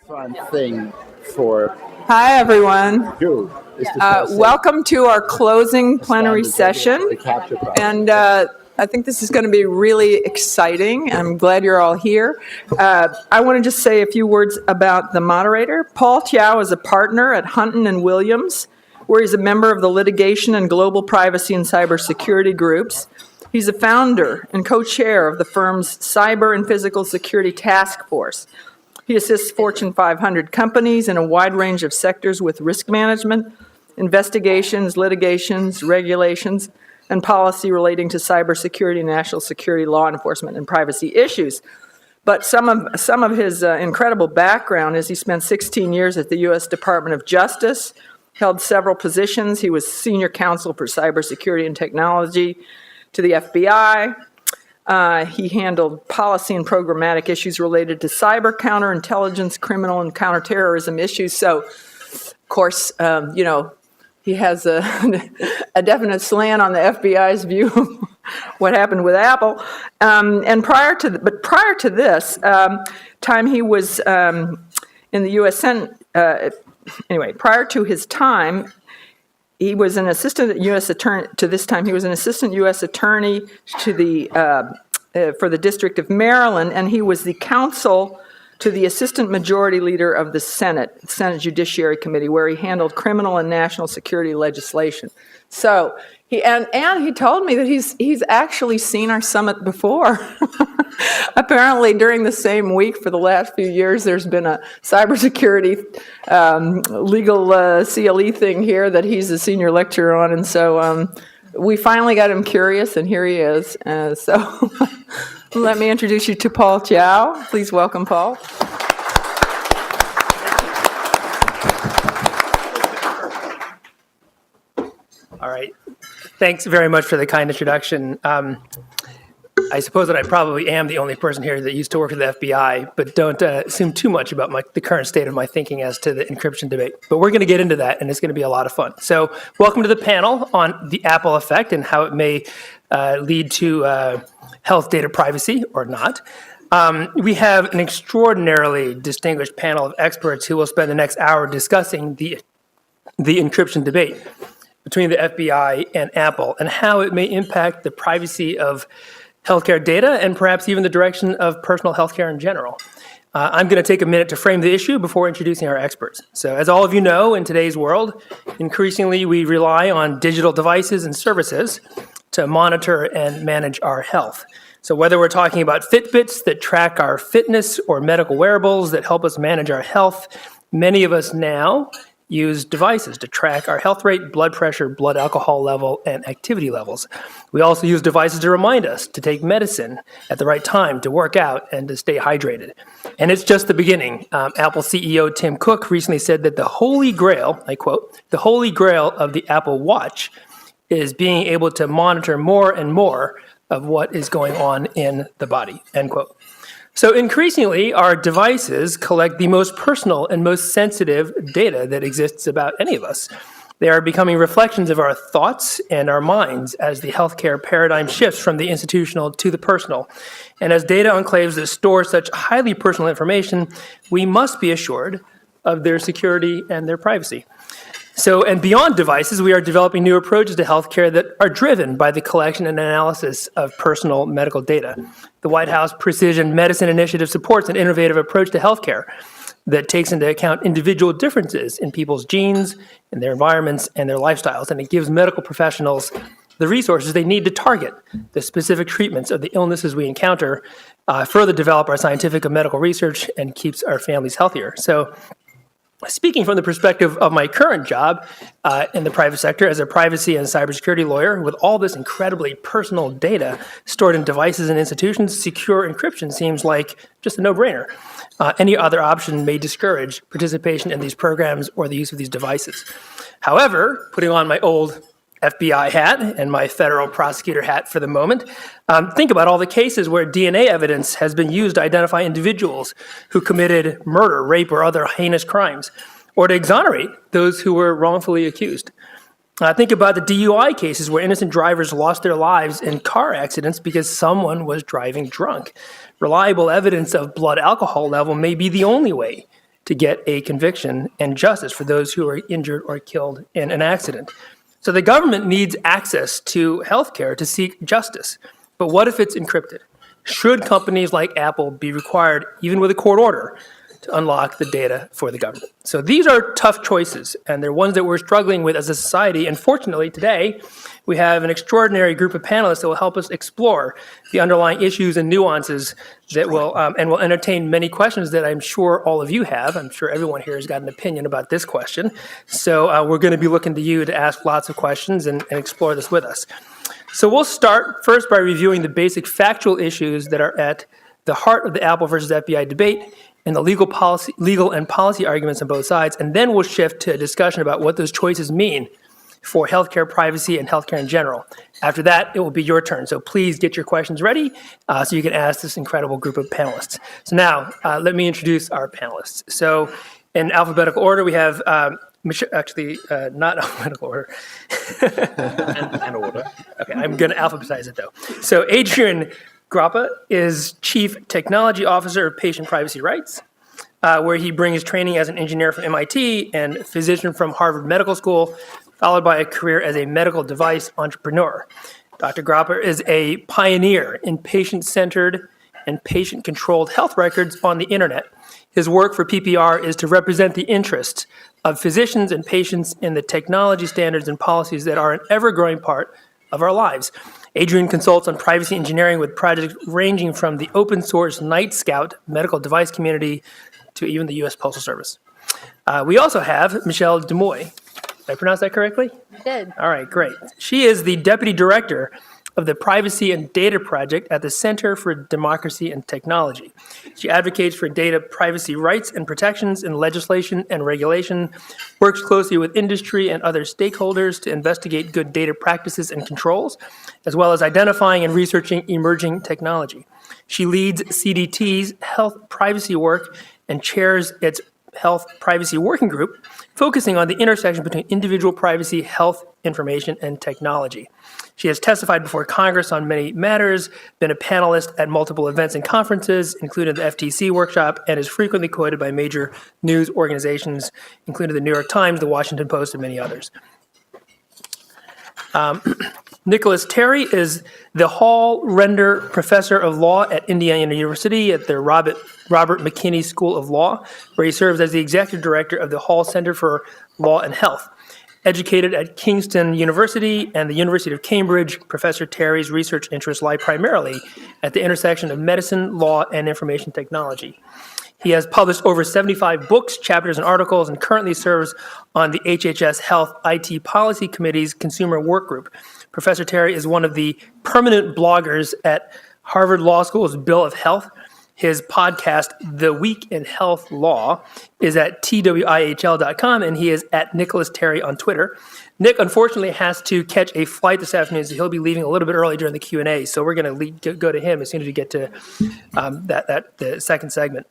fun thing for Hi, everyone. you. Welcome to our closing plenary session. And I think this is going to be really exciting. I'm glad you're all here. I want to just say a few words about the moderator. Paul Tiao is a partner at Hunton and Williams, where he's a member of the litigation and global privacy and cybersecurity groups. He's a founder and co-chair of the firm's Cyber and Physical Security Task Force. He assists Fortune 500 companies in a wide range of sectors with risk management, investigations, litigations, regulations, and policy relating to cybersecurity, national security, law enforcement, and privacy issues. But some of his incredible background is he spent 16 years at the U.S. Department of Justice, held several positions. He was senior counsel for cybersecurity and technology to the FBI. He handled policy and programmatic issues related to cyber, counterintelligence, criminal, and counterterrorism issues. So, of course, he has a definite slant on the FBI's view of what happened with Apple. And prior to this time, he was in the U.S. Senate. Prior to his time, he was an assistant U.S. attorney. To this time, he was an assistant U.S. attorney to the for the District of Maryland, and he was the counsel to the assistant majority leader of the Senate Judiciary Committee, where he handled criminal and national security legislation. So he told me that he's actually seen our summit before. Apparently, during the same week for the last few years, there's been a cybersecurity legal CLE thing here that he's a senior lecturer on, and so we finally got him curious, and here he is. So let me introduce you to Paul Tiao. Please welcome Paul. All right. Thanks very much for the kind introduction. I suppose that I probably am the only person here that used to work at the FBI, but don't assume too much about the current state of my thinking as to the encryption debate. But we're going to get into that, and it's going to be a lot of fun. So welcome to the panel on the Apple effect and how it may lead to health data privacy or not. We have an extraordinarily distinguished panel of experts who will spend the next hour discussing the encryption debate between the FBI and Apple and how it may impact the privacy of healthcare data and perhaps even the direction of personal healthcare in general. I'm going to take a minute to frame the issue before introducing our experts. So as all of you know, in today's world, increasingly we rely on digital devices and services to monitor and manage our health. So whether we're talking about Fitbits that track our fitness or medical wearables that help us manage our health, many of us now use devices to track our health rate, blood pressure, blood alcohol level, and activity levels. We also use devices to remind us to take medicine at the right time, to work out, and to stay hydrated. And it's just the beginning. Apple CEO Tim Cook recently said that the holy grail, I quote, the holy grail of the Apple Watch is being able to monitor more and more of what is going on in the body, end quote. So increasingly, our devices collect the most personal and most sensitive data that exists about any of us. They are becoming reflections of our thoughts and our minds as the healthcare paradigm shifts from the institutional to the personal. And as data enclaves that store such highly personal information, we must be assured of their security and their privacy. So, and beyond devices, we are developing new approaches to healthcare that are driven by the collection and analysis of personal medical data. The White House Precision Medicine Initiative supports an innovative approach to healthcare that takes into account individual differences in people's genes, in their environments, and their lifestyles, and it gives medical professionals the resources they need to target the specific treatments of the illnesses we encounter, further develop our scientific and medical research, and keeps our families healthier. So, speaking from the perspective of my current job in the private sector as a privacy and cybersecurity lawyer, with all this incredibly personal data stored in devices and institutions, secure encryption seems like just a no-brainer. Any other option may discourage participation in these programs or the use of these devices. However, putting on my old FBI hat and my federal prosecutor hat for the moment, think about all the cases where DNA evidence has been used to identify individuals who committed murder, rape, or other heinous crimes, or to exonerate those who were wrongfully accused. Think about the DUI cases where innocent drivers lost their lives in car accidents because someone was driving drunk. Reliable evidence of blood alcohol level may be the only way to get a conviction and justice for those who are injured or killed in an accident. So the government needs access to healthcare to seek justice. But what if it's encrypted? Should companies like Apple be required, even with a court order, to unlock the data for the government? So these are tough choices, and they're ones that we're struggling with as a society. And fortunately, today, we have an extraordinary group of panelists that will help us explore the underlying issues and nuances that will entertain many questions that I'm sure all of you have. I'm sure everyone here has got an opinion about this question. So we're going to be looking to you to ask lots of questions and explore this with us. So we'll start first by reviewing the basic factual issues that are at the heart of the Apple versus FBI debate and the legal and policy arguments on both sides, and then we'll shift to a discussion about what those choices mean for healthcare privacy and healthcare in general. After that, it will be your turn. So please get your questions ready so you can ask this incredible group of panelists. So now, let me introduce our panelists. So in alphabetical order, we have not alphabetical order. and order. Okay, I'm going to alphabetize it though. So Adrian Grappa is Chief Technology Officer of Patient Privacy Rights, where he brings training as an engineer from MIT and physician from Harvard Medical School, followed by a career as a medical device entrepreneur. Dr. Grappa is a pioneer in patient-centered and patient-controlled health records on the internet. His work for PPR is to represent the interests of physicians and patients in the technology standards and policies that are an ever-growing part of our lives. Adrian consults on privacy engineering with projects ranging from the open source Night Scout medical device community to even the U.S. Postal Service. We also have Michelle Demoy. Did I pronounce that correctly? You did. All right, great. She is the Deputy Director of the Privacy and Data Project at the Center for Democracy and Technology. She advocates for data privacy rights and protections in legislation and regulation, works closely with industry and other stakeholders to investigate good data practices and controls, as well as identifying and researching emerging technology. She leads CDT's health privacy work and chairs its Health Privacy Working Group, focusing on the intersection between individual privacy, health information, and technology. She has testified before Congress on many matters, been a panelist at multiple events and conferences, including the FTC workshop, and is frequently quoted by major news organizations, including the New York Times, the Washington Post, and many others. Nicholas Terry is the Hall Render Professor of Law at Indiana University at the Robert McKinney School of Law, where he serves as the Executive Director of the Hall Center for Law and Health. Educated at Kingston University and the University of Cambridge, Professor Terry's research interests lie primarily at the intersection of medicine, law, and information technology. He has published over 75 books, chapters, and articles, and currently serves on the HHS Health IT Policy Committee's Consumer Work Group. Professor Terry is one of the permanent bloggers at Harvard Law School's Bill of Health. His podcast, The Week in Health Law, is at twihl.com, and he is at Nicholas Terry on Twitter. Nick, unfortunately, has to catch a flight this afternoon, so he'll be leaving a little bit early during the Q&A, so we're going to go to him as soon as we get to the second segment.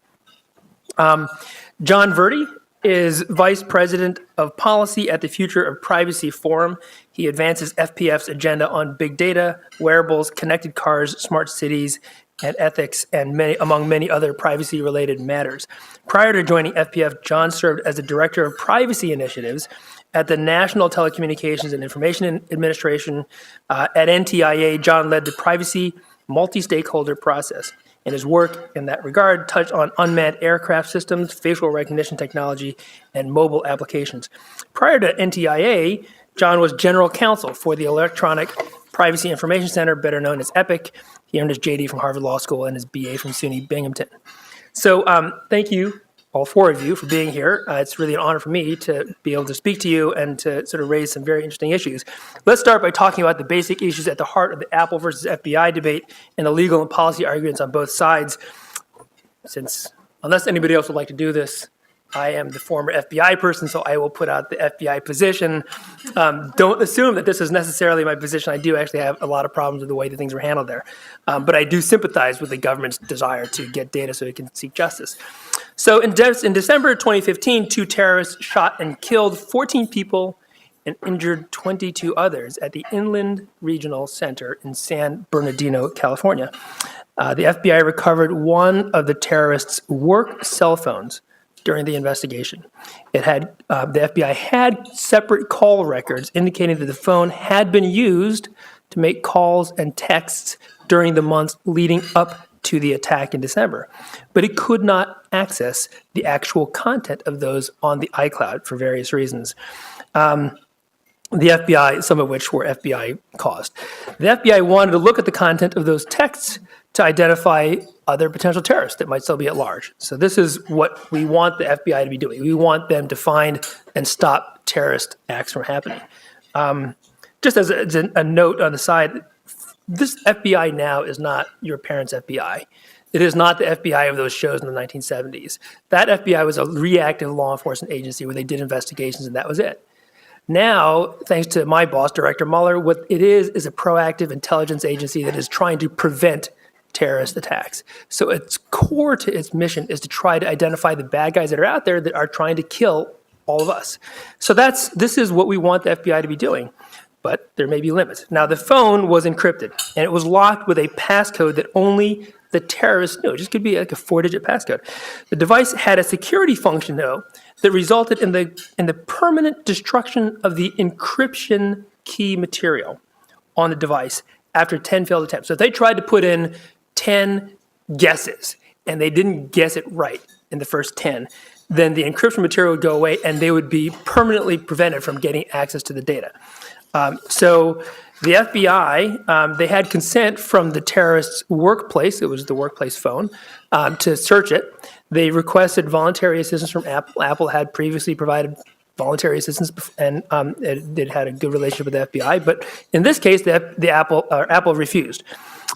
John Verdi is Vice President of Policy at the Future of Privacy Forum. He advances FPF's agenda on big data, wearables, connected cars, smart cities, and ethics, and among many other privacy-related matters. Prior to joining FPF, John served as the Director of Privacy Initiatives at the National Telecommunications and Information Administration. At NTIA, John led the privacy multi-stakeholder process. And his work in that regard touched on unmanned aircraft systems, facial recognition technology, and mobile applications. Prior to NTIA, John was general counsel for the Electronic Privacy Information Center, better known as EPIC. He earned his JD from Harvard Law School and his BA from SUNY Binghamton. So thank you, all four of you, for being here. It's really an honor for me to be able to speak to you and to sort of raise some very interesting issues. Let's start by talking about the basic issues at the heart of the Apple versus FBI debate and the legal and policy arguments on both sides. Since, unless anybody else would like to do this, I am the former FBI person, so I will put out the FBI position. Don't assume that this is necessarily my position. I do actually have a lot of problems with the way that things were handled there. But I do sympathize with the government's desire to get data so it can seek justice. So in December 2015, 2 terrorists shot and killed 14 people and injured 22 others at the Inland Regional Center in San Bernardino, California. The FBI recovered one of the terrorists' work cell phones during the investigation. It had the FBI had separate call records indicating that the phone had been used to make calls and texts during the months leading up to the attack in December. But it could not access the actual content of those on the iCloud for various reasons. The FBI, some of which were FBI caused. The FBI wanted to look at the content of those texts to identify other potential terrorists that might still be at large. So this is what we want the FBI to be doing. We want them to find and stop terrorist acts from happening. Just as a note on the side, this FBI now is not your parents' FBI. It is not the FBI of those shows in the 1970s. That FBI was a reactive law enforcement agency where they did investigations and that was it. Now, thanks to my boss, Director Mueller, what it is a proactive intelligence agency that is trying to prevent terrorist attacks. So its core to its mission is to try to identify the bad guys that are out there that are trying to kill all of us. So this is what we want the FBI to be doing. But there may be limits. Now, the phone was encrypted, and it was locked with a passcode that only the terrorists knew. It just could be like a 4-digit passcode. The device had a security function, though, that resulted in the permanent destruction of the encryption key material on the device after 10 failed attempts. So if they tried to put in 10 guesses, and they didn't guess it right in the first 10, then the encryption material would go away, and they would be permanently prevented from getting access to the data. So the FBI, they had consent from the terrorist's workplace, it was the workplace phone, to search it. They requested voluntary assistance from Apple. Apple had previously provided voluntary assistance, and it had a good relationship with the FBI. But in this case, Apple refused.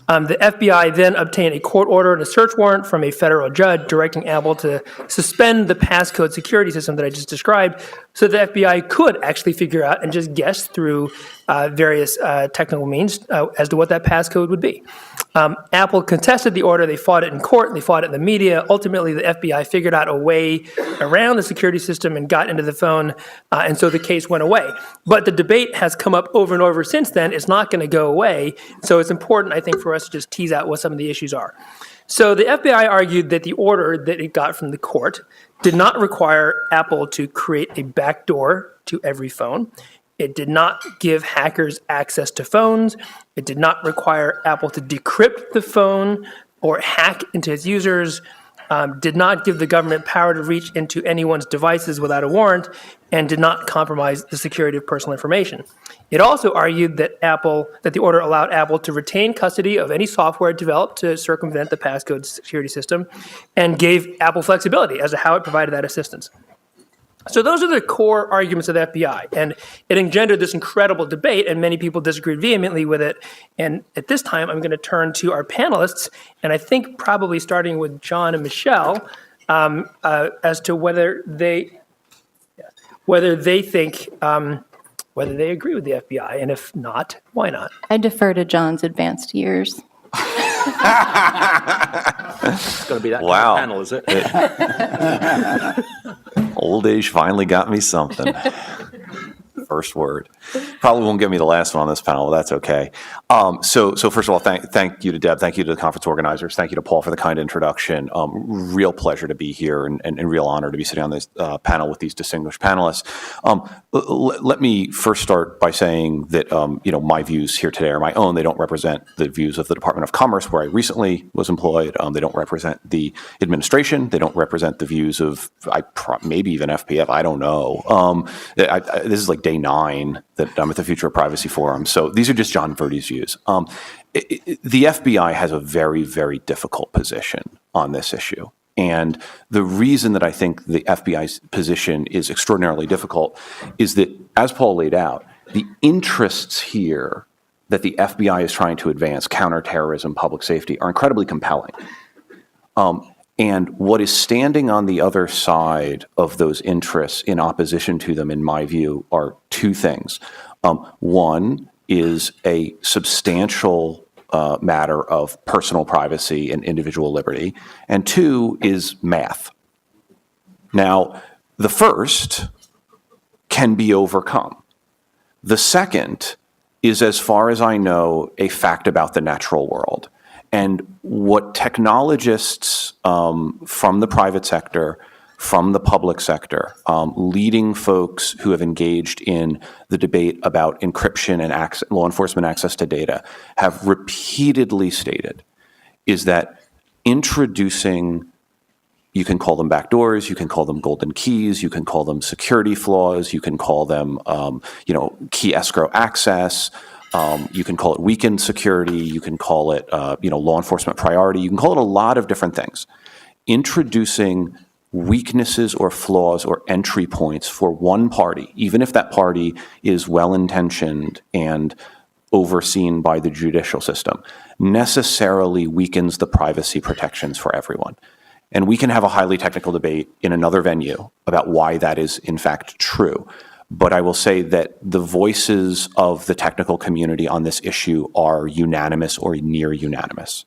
The FBI then obtained a court order and a search warrant from a federal judge directing Apple to suspend the passcode security system that I just described so the FBI could actually figure out and just guess through various technical means as to what that passcode would be. Apple contested the order. They fought it in court. They fought it in the media. Ultimately, the FBI figured out a way around the security system and got into the phone, and so the case went away. But the debate has come up over and over since then. It's not going to go away. So it's important, I think, for us to just tease out what some of the issues are. So the FBI argued that the order that it got from the court did not require Apple to create a backdoor to every phone. It did not give hackers access to phones. It did not require Apple to decrypt the phone or hack into its users, did not give the government power to reach into anyone's devices without a warrant, and did not compromise the security of personal information. It also argued that the order allowed Apple to retain custody of any software developed to circumvent the passcode security system and gave Apple flexibility as to how it provided that assistance. So those are the core arguments of the FBI, and it engendered this incredible debate, and many people disagreed vehemently with it. And at this time, I'm going to turn to our panelists, and I think probably starting with John and Michelle, as to whether they think, whether they agree with the FBI, and if not, why not? I defer to John's advanced years. It's going to be that Wow. kind of panel, is it? Old age finally got me something. First word. Probably won't get me the last one on this panel, but that's okay. So first of all, thank you to Deb. Thank you to the conference organizers. Thank you to Paul for the kind introduction. Real pleasure to be here and real honor to be sitting on this panel with these distinguished panelists. Let me first start by saying that, my views here today are my own. They don't represent the views of the Department of Commerce, where I recently was employed. They don't represent the administration. They don't represent the views of maybe even FPF. I don't know. This is like day 9 that I'm at the Future of Privacy Forum. So these are just John Verdi's views. The FBI has a very, very difficult position on this issue. And the reason that I think the FBI's position is extraordinarily difficult is that, as Paul laid out, the interests here that the FBI is trying to advance, counterterrorism, public safety, are incredibly compelling. And what is standing on the other side of those interests in opposition to them, in my view, are two things. One is a substantial matter of personal privacy and individual liberty, and two is math. Now, the first can be overcome. The second is, as far as I know, a fact about the natural world. And what technologists from the private sector, from the public sector, leading folks who have engaged in the debate about encryption and law enforcement access to data, have repeatedly stated is that introducing, you can call them backdoors, you can call them golden keys, you can call them security flaws, you can call them key escrow access, you can call it weakened security, you can call it law enforcement priority, you can call it a lot of different things. Introducing weaknesses or flaws or entry points for one party, even if that party is well-intentioned and overseen by the judicial system, necessarily weakens the privacy protections for everyone. And we can have a highly technical debate in another venue about why that is in fact true. But I will say that the voices of the technical community on this issue are unanimous or near unanimous.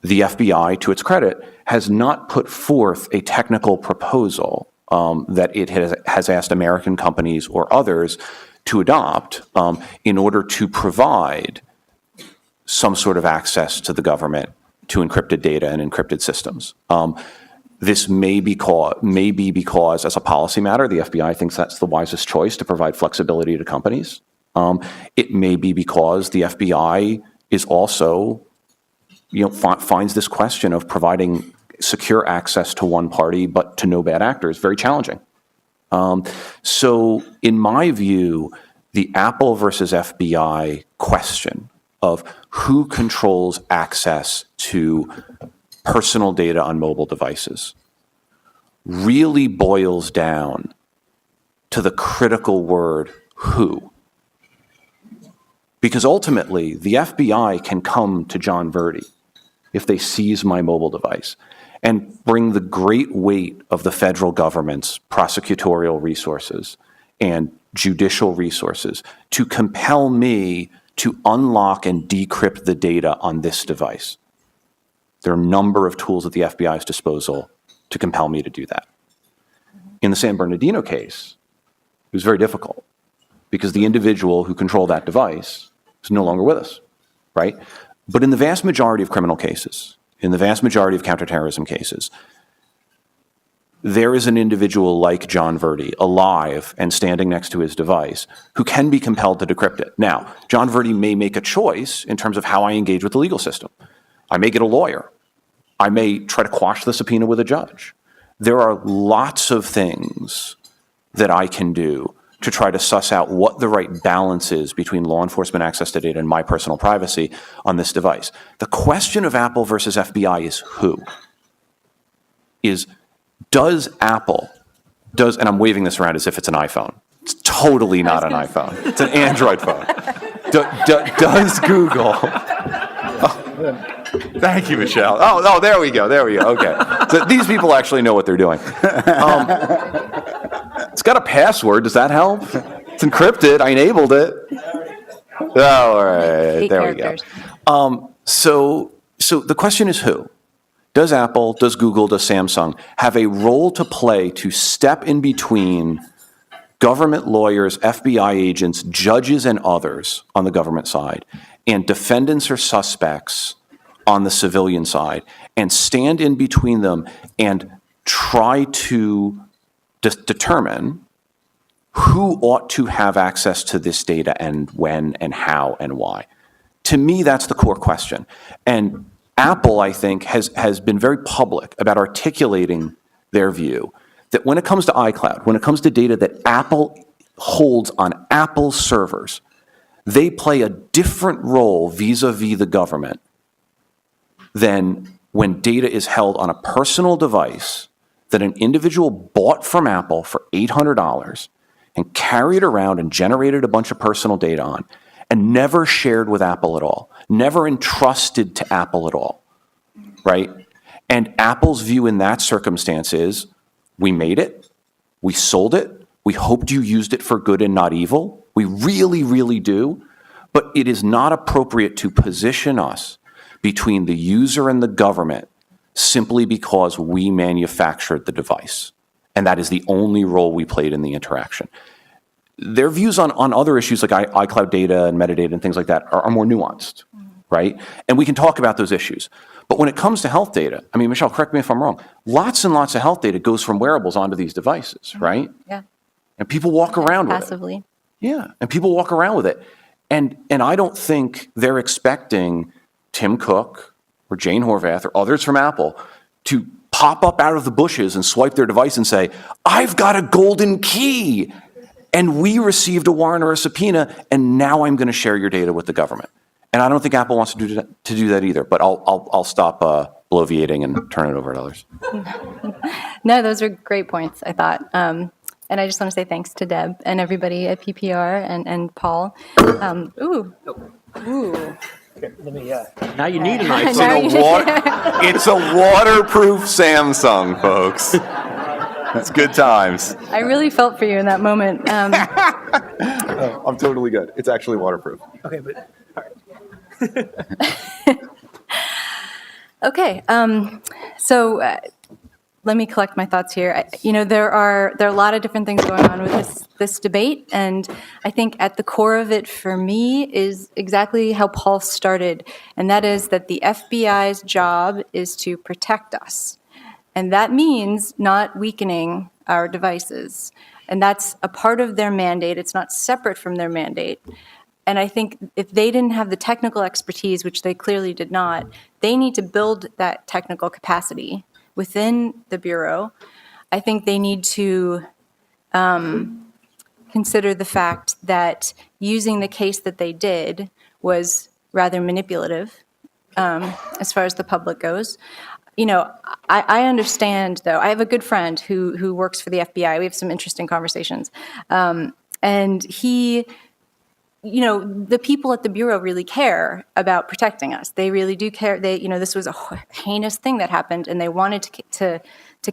The FBI, to its credit, has not put forth a technical proposal that it has asked American companies or others to adopt in order to provide some sort of access to the government to encrypted data and encrypted systems. This may be because, as a policy matter, the FBI thinks that's the wisest choice to provide flexibility to companies. It may be because the FBI is also finds this question of providing secure access to one party but to no bad actors very challenging. So in my view, the Apple versus FBI question of who controls access to personal data on mobile devices really boils down to the critical word who. Because ultimately, the FBI can come to John Verdi if they seize my mobile device and bring the great weight of the federal government's prosecutorial resources and judicial resources to compel me to unlock and decrypt the data on this device. There are a number of tools at the FBI's disposal to compel me to do that. In the San Bernardino case, it was very difficult because the individual who controlled that device is no longer with us, right? But in the vast majority of criminal cases, in the vast majority of counterterrorism cases, there is an individual like John Verdi, alive and standing next to his device, who can be compelled to decrypt it. Now, John Verdi may make a choice in terms of how I engage with the legal system. I may get a lawyer. I may try to quash the subpoena with a judge. There are lots of things that I can do to try to suss out what the right balance is between law enforcement access to data and my personal privacy on this device. The question of Apple versus FBI is who? Does Apple, and I'm waving this around as if it's an iPhone. It's totally not an iPhone. It's an Android phone. Does Google... Thank you, Michelle. Oh, there we go. Okay. So these people actually know what they're doing. It's got a password. Does that help? It's encrypted. I enabled it. Oh, all right. There we go. So the question is who? Does Apple, does Google, does Samsung have a role to play to step in between government lawyers, FBI agents, judges, and others on the government side, and defendants or suspects on the civilian side, and stand in between them and try to determine who ought to have access to this data and when and how and why? To me, that's the core question. And Apple, I think, has been very public about articulating their view that when it comes to iCloud, when it comes to data that Apple holds on Apple servers, they play a different role vis-a-vis the government than when data is held on a personal device that an individual bought from Apple for $800 and carried around and generated a bunch of personal data on and never shared with Apple at all, never entrusted to Apple at all, right? And Apple's view in that circumstance is, we made it, we sold it, we hoped you used it for good and not evil. We really, really do. But it is not appropriate to position us between the user and the government simply because we manufactured the device. And that is the only role we played in the interaction. Their views on other issues like iCloud data and metadata and things like that are more nuanced, right? And we can talk about those issues. But when it comes to health data, I mean, Michelle, correct me if I'm wrong, lots and lots of health data goes from wearables onto these devices, right? Yeah. And people walk around with it. Passively. Yeah, and people walk around with it. And I don't think they're expecting Tim Cook or Jane Horvath or others from Apple to pop up out of the bushes and swipe their device and say, I've got a golden key, and we received a warrant or a subpoena, and now I'm going to share your data with the government. And I don't think Apple wants to do that either, but I'll stop bloviating and turn it over to others. No, those are great points, I thought. And I just want to say thanks to Deb and everybody at PPR and Paul. Ooh. Okay, let me, Now you need a nice Now little. you- It's a waterproof Samsung, folks. It's good times. I really felt for you in that moment. I'm totally good. It's actually waterproof. okay, but Okay, so let me collect my thoughts here. There are a lot of different things going on with this debate, and I think at the core of it for me is exactly how Paul started, and that is that the FBI's job is to protect us, and that means not weakening our devices, and that's a part of their mandate. It's not separate from their mandate. And I think if they didn't have the technical expertise, which they clearly did not, they need to build that technical capacity within the Bureau. I think they need to consider the fact that using the case that they did was rather manipulative as far as the public goes. I understand, though. I have a good friend who works for the FBI. We have some interesting conversations. And he... the people at the Bureau really care about protecting us. They really do care. This was a heinous thing that happened, and they wanted to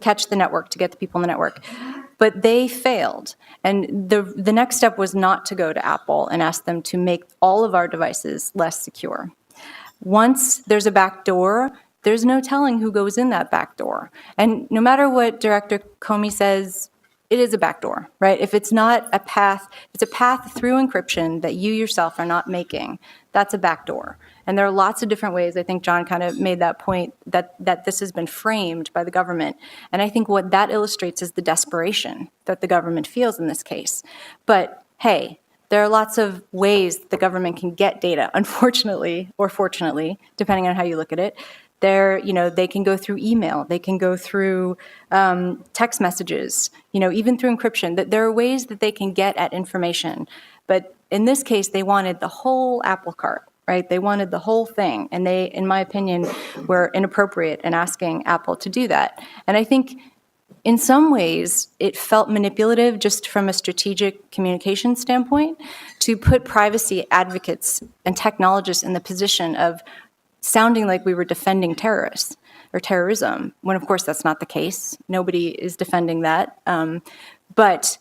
catch the network, to get the people in the network. But they failed. And the next step was not to go to Apple and ask them to make all of our devices less secure. Once there's a backdoor, there's no telling who goes in that backdoor. And no matter what Director Comey says, it is a backdoor, right? If it's not a path, it's a path through encryption that you yourself are not making. That's a backdoor. And there are lots of different ways. I think John kind of made that point that this has been framed by the government. And I think what that illustrates is the desperation that the government feels in this case. But hey, there are lots of ways the government can get data, unfortunately or fortunately, depending on how you look at it. They can go through email, they can go through text messages, even through encryption. There are ways that they can get at information. But in this case, they wanted the whole apple cart, right? They wanted the whole thing. And they, in my opinion, were inappropriate in asking Apple to do that. And I think in some ways, it felt manipulative just from a strategic communication standpoint to put privacy advocates and technologists in the position of sounding like we were defending terrorists or terrorism, when of course that's not the case. Nobody is defending that. But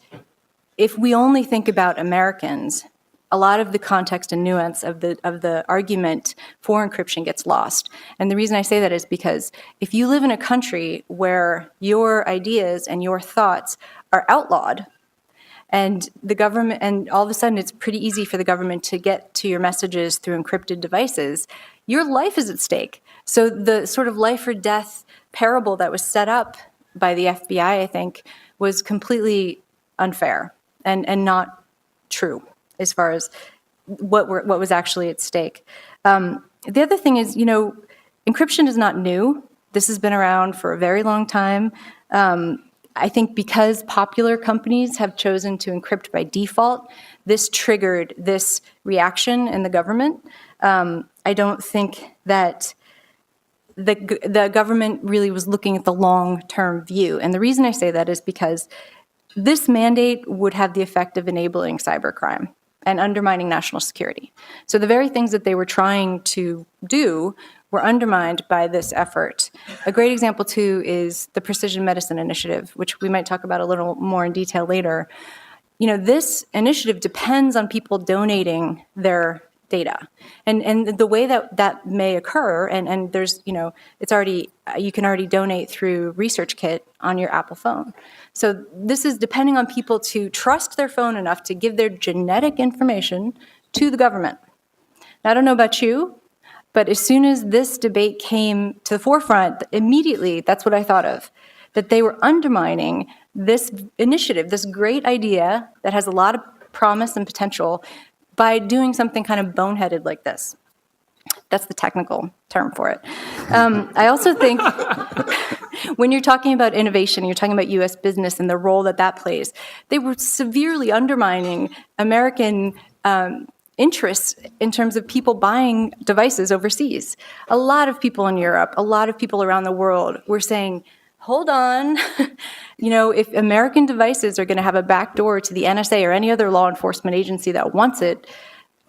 if we only think about Americans, a lot of the context and nuance of the argument for encryption gets lost. And the reason I say that is because if you live in a country where your ideas and your thoughts are outlawed, and the government, and all of a sudden it's pretty easy for the government to get to your messages through encrypted devices, your life is at stake. So the sort of life or death parable that was set up by the FBI, I think, was completely unfair and not true as far as what was actually at stake. The other thing is, encryption is not new. This has been around for a very long time. I think because popular companies have chosen to encrypt by default, this triggered this reaction in the government. I don't think that the government really was looking at the long-term view. And the reason I say that is because this mandate would have the effect of enabling cybercrime and undermining national security. So the very things that they were trying to do were undermined by this effort. A great example, too, is the Precision Medicine Initiative, which we might talk about a little more in detail later. This initiative depends on people donating their data. And the way that may occur, and there's, it's already, you can already donate through ResearchKit on your Apple phone. So this is depending on people to trust their phone enough to give their genetic information to the government. Now, I don't know about you, But as soon as this debate came to the forefront, immediately that's what I thought of, that they were undermining this initiative, this great idea that has a lot of promise and potential by doing something kind of boneheaded like this. That's the technical term for it. I also think when you're talking about innovation, you're talking about U.S. business and the role that that plays, they were severely undermining American interests in terms of people buying devices overseas. A lot of people in Europe, a lot of people around the world were saying, hold on, if American devices are going to have a backdoor to the NSA or any other law enforcement agency that wants it,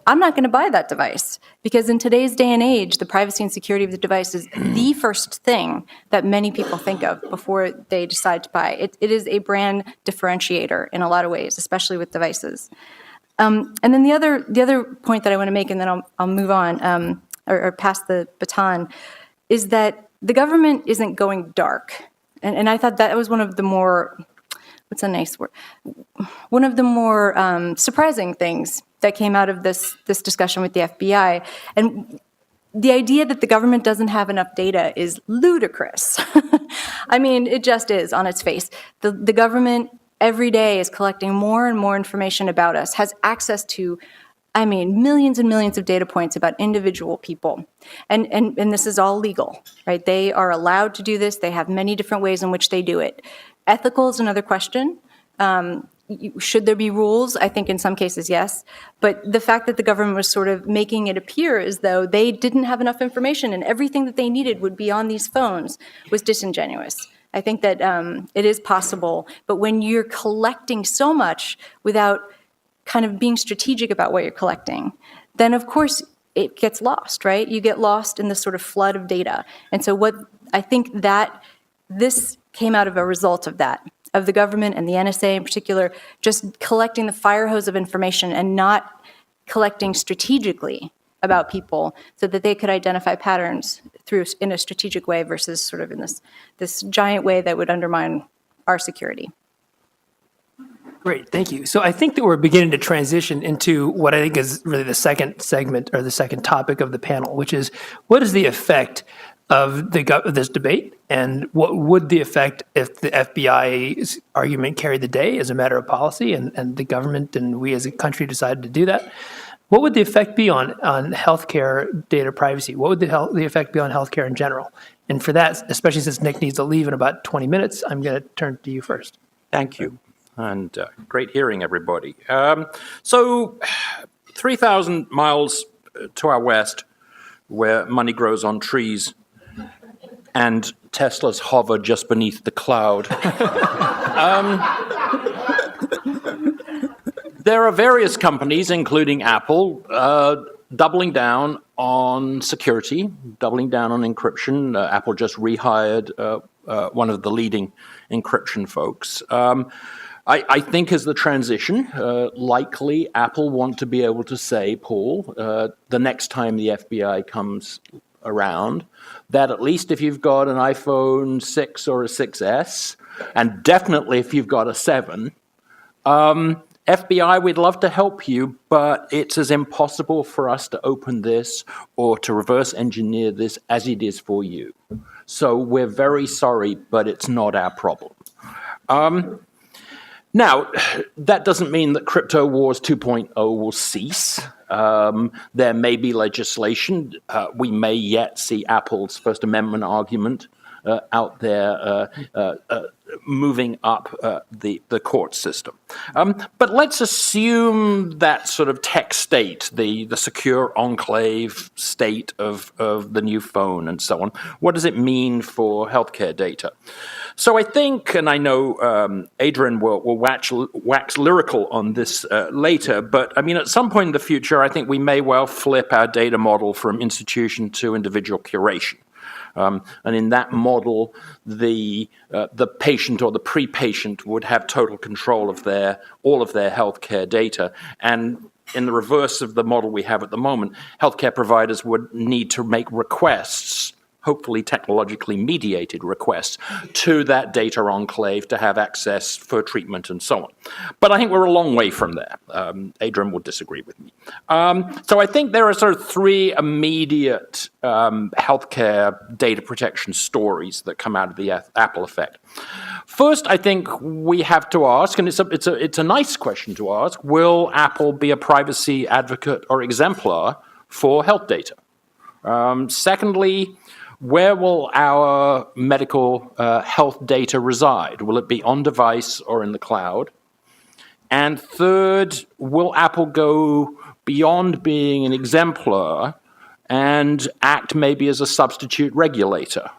I'm not going to buy that device, because in today's day and age, the privacy and security of the device is the first thing that many people think of before they decide to buy. It is a brand differentiator in a lot of ways, especially with devices. And then the other point that I want to make, and then I'll move on or pass the baton, is that the government isn't going dark. And I thought that was one of the more, what's a nice word? One of the more surprising things that came out of this discussion with the FBI. And the idea that the government doesn't have enough data is ludicrous. I mean, it just is on its face. The government every day is collecting more and more information about us, has access to, millions and millions of data points about individual people. And this is all legal, right? They are allowed to do this. They have many different ways in which they do it. Ethical is another question. Should there be rules? I think in some cases, yes. But the fact that the government was sort of making it appear as though they didn't have enough information and everything that they needed would be on these phones was disingenuous. I think that it is possible, but when you're collecting so much without kind of being strategic about what you're collecting, then of course it gets lost, right? You get lost in this sort of flood of data. And so what I think that this came out of a result of that, of the government and the NSA in particular, just collecting the fire hose of information and not collecting strategically about people so that they could identify patterns in a strategic way versus sort of in this giant way that would undermine our security. Great, thank you. So I think that we're beginning to transition into what I think is really the second segment or the second topic of the panel, which is what is the effect of this debate, and what would the effect if the FBI's argument carried the day as a matter of policy and the government and we as a country decided to do that? What would the effect be on healthcare data privacy? What would the effect be on healthcare in general? And for that, especially since Nick needs to leave in about 20 minutes, I'm going to turn to you first. Thank you. And great hearing, everybody. So 3,000 miles to our west, where money grows on trees and Teslas hover just beneath the cloud, there are various companies, including Apple, doubling down on security, doubling down on encryption. Apple just rehired one of the leading encryption folks. I think as the transition, likely Apple want to be able to say, Paul, the next time the FBI comes around, that at least if you've got an iPhone 6 or a 6S, and definitely if you've got a 7, FBI, we'd love to help you, but it's as impossible for us to open this or to reverse engineer this as it is for you. So we're very sorry, but it's not our problem. Now, that doesn't mean that Crypto Wars 2.0 will cease. There may be legislation. We may yet see Apple's First Amendment argument out there moving up the court system. But let's assume that sort of tech state, the secure enclave state of the new phone and so on. What does it mean for healthcare data? So I think, and I know Adrian will wax lyrical on this later, but I mean, at some point in the future, I think we may well flip our data model from institution to individual curation. And in that model, the patient or the pre-patient would have total control of all of their healthcare data. And in the reverse of the model we have at the moment, healthcare providers would need to make requests hopefully technologically mediated requests to that data enclave to have access for treatment and so on. But I think we're a long way from there. Adrian will disagree with me. So I think there are sort of three immediate healthcare data protection stories that come out of the Apple effect. First, I think we have to ask, and it's a nice question to ask, will Apple be a privacy advocate or exemplar for health data? Secondly, where will our medical health data reside? Will it be on device or in the cloud? And third, will Apple go beyond being an exemplar and act maybe as a substitute regulator,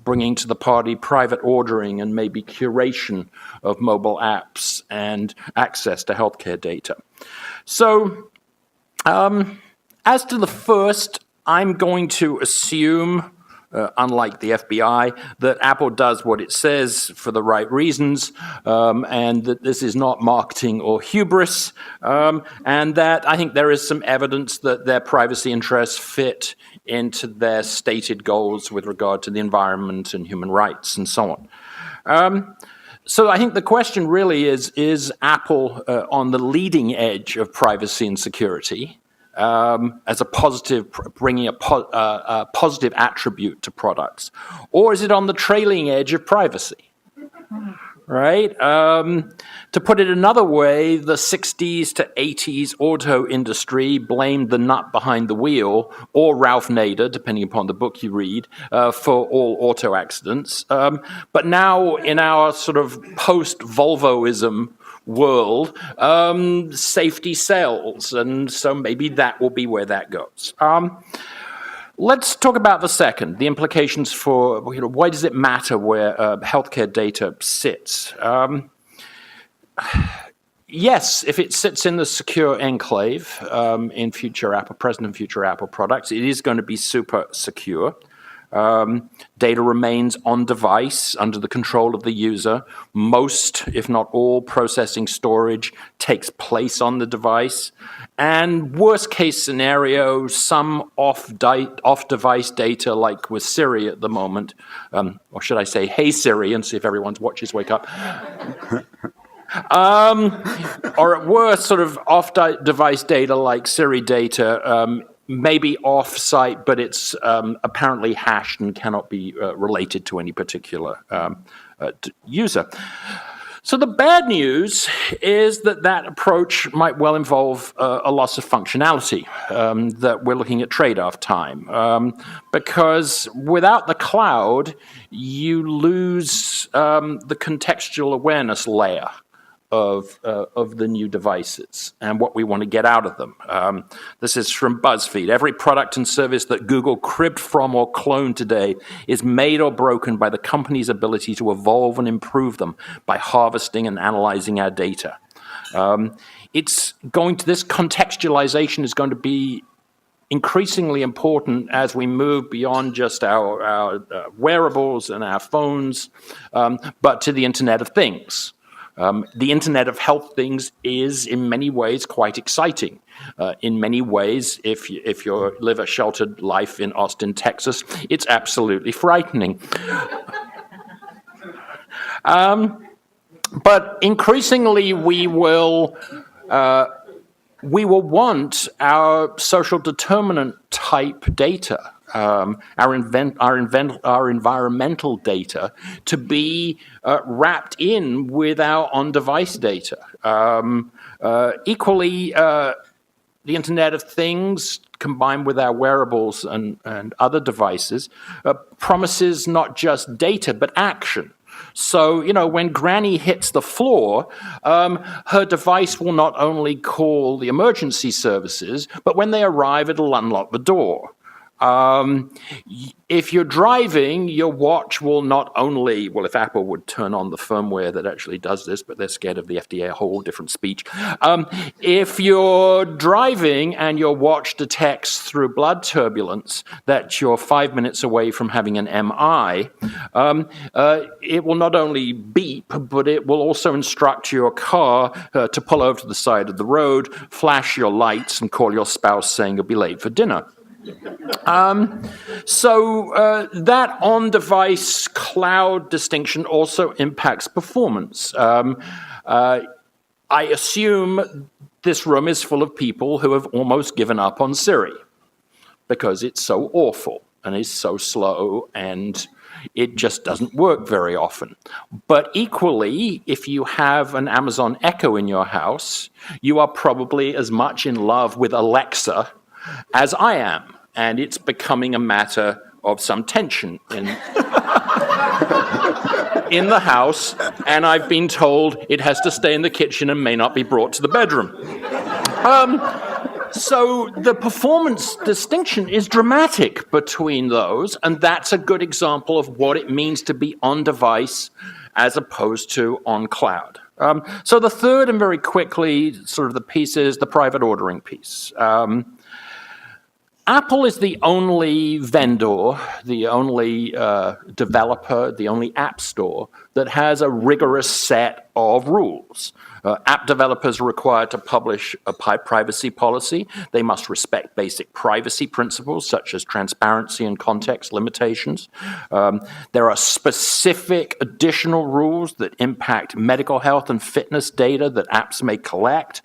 bringing to the party private ordering and maybe curation of mobile apps and access to healthcare data? So, as to the first, I'm going to assume, unlike the FBI, that Apple does what it says for the right reasons, and that this is not marketing or hubris, and that I think there is some evidence that their privacy interests fit into their stated goals with regard to the environment and human rights and so on. So I think the question really is Apple on the leading edge of privacy and security? As a positive, bringing a positive attribute to products? Or is it on the trailing edge of privacy? Right? To put it another way, the 60s to 80s auto industry blamed the nut behind the wheel, or Ralph Nader, depending upon the book you read, for all auto accidents. But now in our sort of post-Volvoism world, safety sells, and so maybe that will be where that goes. Let's talk about the second, the implications for, why does it matter where healthcare data sits? Yes, if it sits in the secure enclave in future Apple, present and future Apple products, it is going to be super secure. Data remains on device under the control of the user. Most, if not all, processing storage takes place on the device. And worst case scenario, some off-device data, like with Siri at the moment, or should I say, hey Siri, and see if everyone's watches wake up. Or at worst, sort of off-device data like Siri data, maybe off-site, but it's apparently hashed and cannot be related to any particular user. So the bad news is that approach might well involve a loss of functionality, that we're looking at trade-off time. Because without the cloud, you lose the contextual awareness layer of the new devices and what we want to get out of them. This is from BuzzFeed. Every product and service that Google cribbed from or cloned today is made or broken by the company's ability to evolve and improve them by harvesting and analyzing our data. This contextualization is going to be increasingly important as we move beyond just our wearables and our phones, but to the Internet of Things. The Internet of Health things is, in many ways, quite exciting. In many ways, if you live a sheltered life in Austin, Texas, it's absolutely frightening. But increasingly, we will want our social determinant type data, our environmental data, to be wrapped in with our on-device data. Equally, the Internet of Things, combined with our wearables and other devices, promises not just data, but action. So, when Granny hits the floor, her device will not only call the emergency services, but when they arrive, it'll unlock the door. If you're driving, your watch will not only, if Apple would turn on the firmware that actually does this, but they're scared of the FDA, a whole different speech. If you're driving and your watch detects through blood turbulence that you're 5 minutes away from having an MI, it will not only beep, but it will also instruct your car to pull over to the side of the road, flash your lights, and call your spouse saying you'll be late for dinner. So that on-device cloud distinction also impacts performance. I assume this room is full of people who have almost given up on Siri because it's so awful and is so slow and it just doesn't work very often. But equally, if you have an Amazon Echo in your house, you are probably as much in love with Alexa as I am. And it's becoming a matter of some tension in the house, and I've been told it has to stay in the kitchen and may not be brought to the bedroom. So the performance distinction is dramatic between those, and that's a good example of what it means to be on device as opposed to on cloud. So the third, and very quickly, sort of the piece is the private ordering piece. Apple is the only vendor, the only developer, the only app store that has a rigorous set of rules. App developers are required to publish a privacy policy. They must respect basic privacy principles such as transparency and context limitations. There are specific additional rules that impact medical health and fitness data that apps may collect.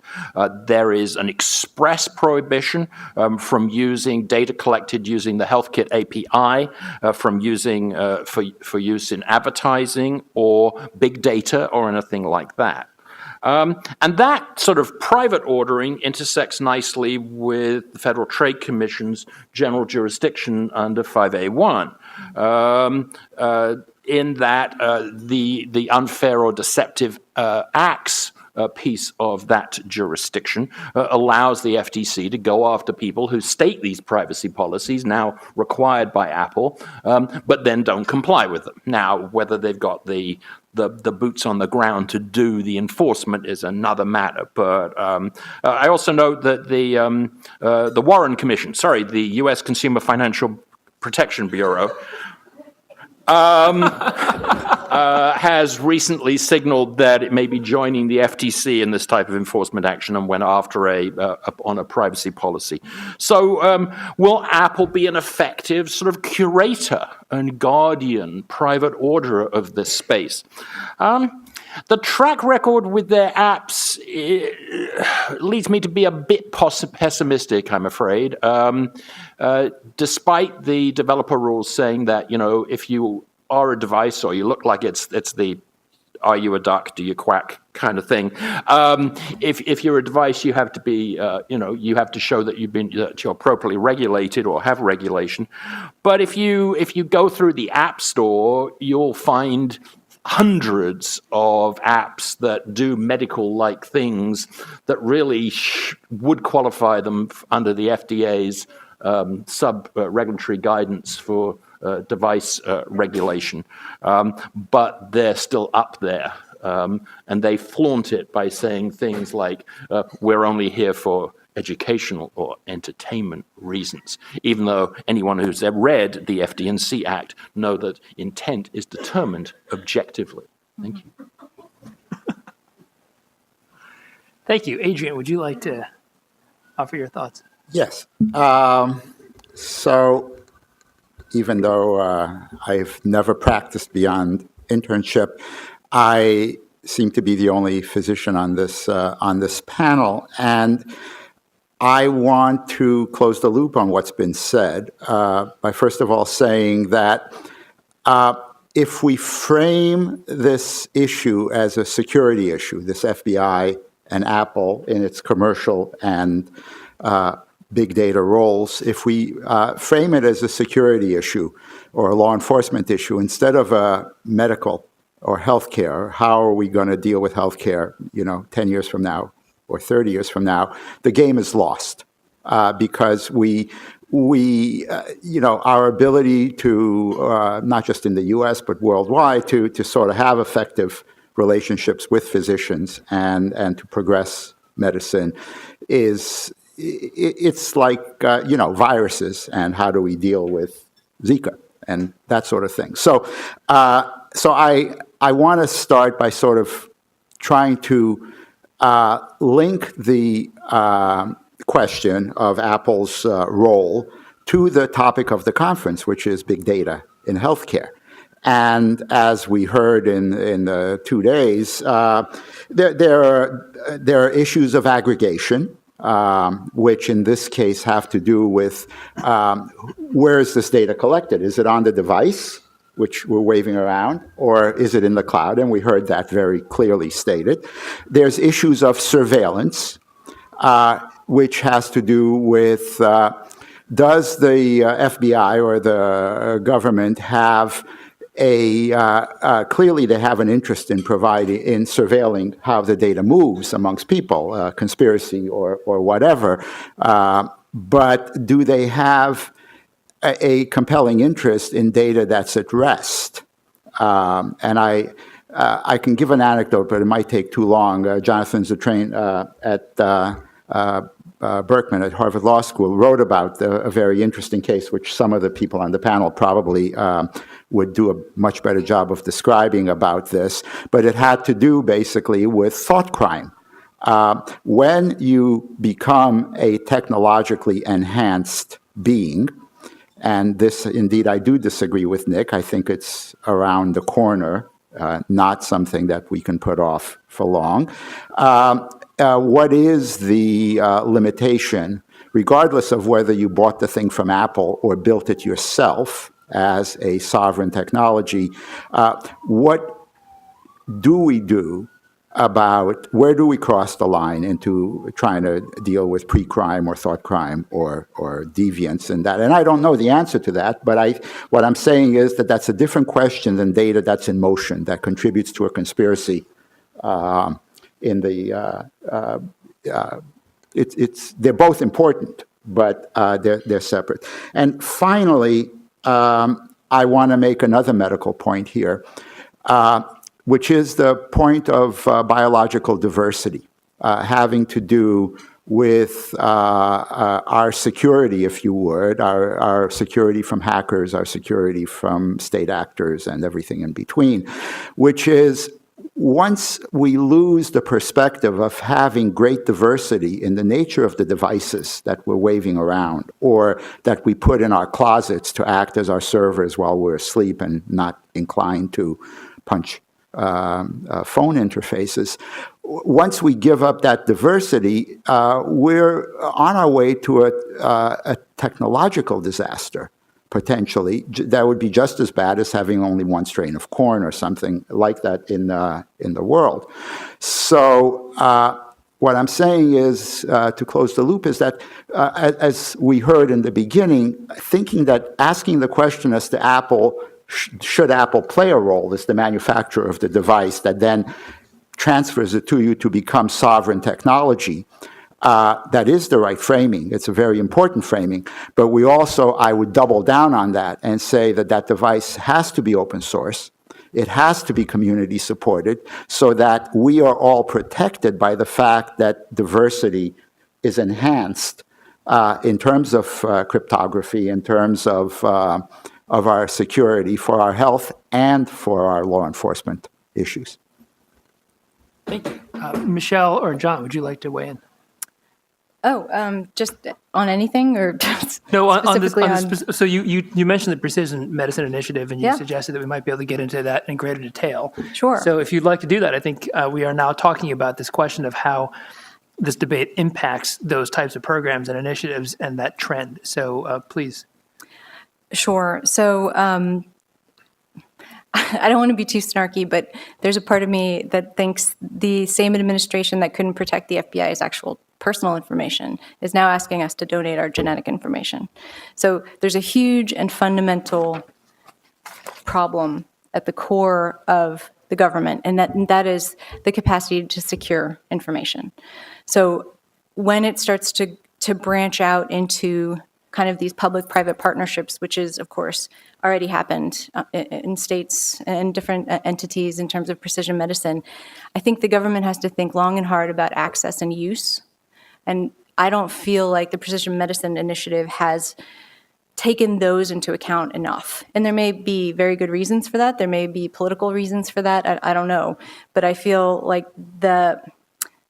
There is an express prohibition from using data collected using the HealthKit API, from using for use in advertising or big data or anything like that. And that sort of private ordering intersects nicely with the Federal Trade Commission's general jurisdiction under 5A1, in that the unfair or deceptive acts piece of that jurisdiction allows the FTC to go after people who state these privacy policies, now required by Apple, but then don't comply with them. Now, whether they've got the boots on the ground to do the enforcement is another matter. But I also note that the Warren Commission, the U.S. Consumer Financial Protection Bureau, has recently signaled that it may be joining the FTC in this type of enforcement action and went after on a privacy policy. So will Apple be an effective sort of curator and guardian, private orderer of this space? The track record with their apps leads me to be a bit pessimistic, I'm afraid. Despite the developer rules saying that, if you are a device or you look like it's the "are you a duck, do you quack" kind of thing. If you're a device, you have to be, you have to show that you're appropriately regulated or have regulation. But if you go through the App Store, you'll find hundreds of apps that do medical-like things that really would qualify them under the FDA's sub-regulatory guidance for device regulation. But they're still up there. And they flaunt it by saying things like, we're only here for educational or entertainment reasons, even though anyone who's read the FD&C Act know that intent is determined objectively. Thank you. Thank you. Adrian, would you like to offer your thoughts? Yes. So even though I've never practiced beyond internship, I seem to be the only physician on this panel, and I want to close the loop on what's been said by first of all saying that if we frame this issue as a security issue, this FBI and Apple in its commercial and big data roles, if we frame it as a security issue or a law enforcement issue instead of a medical or healthcare, how are we going to deal with healthcare, 10 years from now or 30 years from now? The game is lost because our ability to, not just in the U.S., but worldwide, to sort of have effective relationships with physicians and to progress medicine it's like, viruses and how do we deal with Zika and that sort of thing. So I want to start by sort of trying to link the question of Apple's role to the topic of the conference, which is big data in healthcare. And as we heard in the 2 days, there are issues of aggregation, which in this case have to do with where is this data collected? Is it on the device, which we're waving around, or is it in the cloud? And we heard that very clearly stated. There's issues of surveillance, which has to do with does the FBI or the government have clearly they have an interest in surveilling how the data moves amongst people, conspiracy or whatever. But do they have a compelling interest in data that's at rest? And I can give an anecdote, but it might take too long. Jonathan Zittrain at Berkman at Harvard Law School wrote about a very interesting case, which some of the people on the panel probably would do a much better job of describing about this. But it had to do basically with thought crime. When you become a technologically enhanced being, and this indeed I do disagree with Nick, I think it's around the corner, not something that we can put off for long. What is the limitation, regardless of whether you bought the thing from Apple or built it yourself as a sovereign technology? What do we do about where do we cross the line into trying to deal with pre-crime or thought crime or deviance and that? And I don't know the answer to that, but what I'm saying is that that's a different question than data that's in motion, that contributes to a conspiracy. They're both important, but they're separate. And finally, I want to make another medical point here, which is the point of biological diversity, having to do with our security, if you would, our security from hackers, our security from state actors, and everything in between, which is once we lose the perspective of having great diversity in the nature of the devices that we're waving around or that we put in our closets to act as our servers while we're asleep and not inclined to punch phone interfaces, once we give up that diversity, we're on our way to a technological disaster. Potentially, that would be just as bad as having only one strain of corn or something like that in the world. So what I'm saying is, to close the loop, is that as we heard in the beginning, asking the question as to Apple, should Apple play a role as the manufacturer of the device that then transfers it to you to become sovereign technology, that is the right framing. It's a very important framing. But I would double down on that and say that device has to be open source. It has to be community supported so that we are all protected by the fact that diversity is enhanced in terms of cryptography, in terms of our security for our health and for our law enforcement issues. Thank you. Michelle or John, would you like to weigh in? Just on anything or just No, on this. specifically So you mentioned the Precision Medicine Initiative, and you Yeah. suggested that we might be able to get into that in greater detail. Sure. So if you'd like to do that, I think we are now talking about this question of how this debate impacts those types of programs and initiatives and that trend. So please. Sure. So I don't want to be too snarky, but there's a part of me that thinks the same administration that couldn't protect the FBI's actual personal information is now asking us to donate our genetic information. So there's a huge and fundamental problem at the core of the government, and that is the capacity to secure information. So when it starts to branch out into kind of these public-private partnerships, which is, of course, already happened in states and different entities in terms of precision medicine, I think the government has to think long and hard about access and use. And I don't feel like the Precision Medicine Initiative has taken those into account enough. And there may be very good reasons for that. There may be political reasons for that. I don't know. But I feel like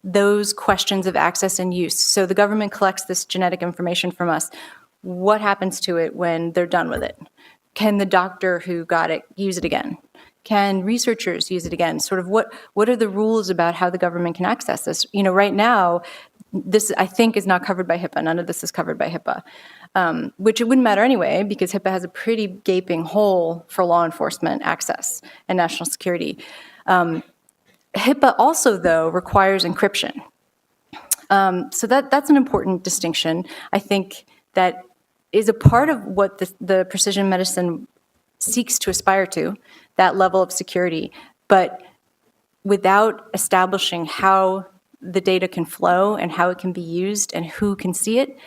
those questions of access and use. So the government collects this genetic information from us. what happens to it when they're done with it? Can the doctor who got it use it again? Can researchers use it again? Sort of what are the rules about how the government can access this? Right now, this, I think, is not covered by HIPAA. None of this is covered by HIPAA, which it wouldn't matter anyway, because HIPAA has a pretty gaping hole for law enforcement access and national security. HIPAA also, though, requires encryption. So that's an important distinction. I think that is a part of what the precision medicine seeks to aspire to, that level of security. But without establishing how the data can flow and how it can be used and who can see it,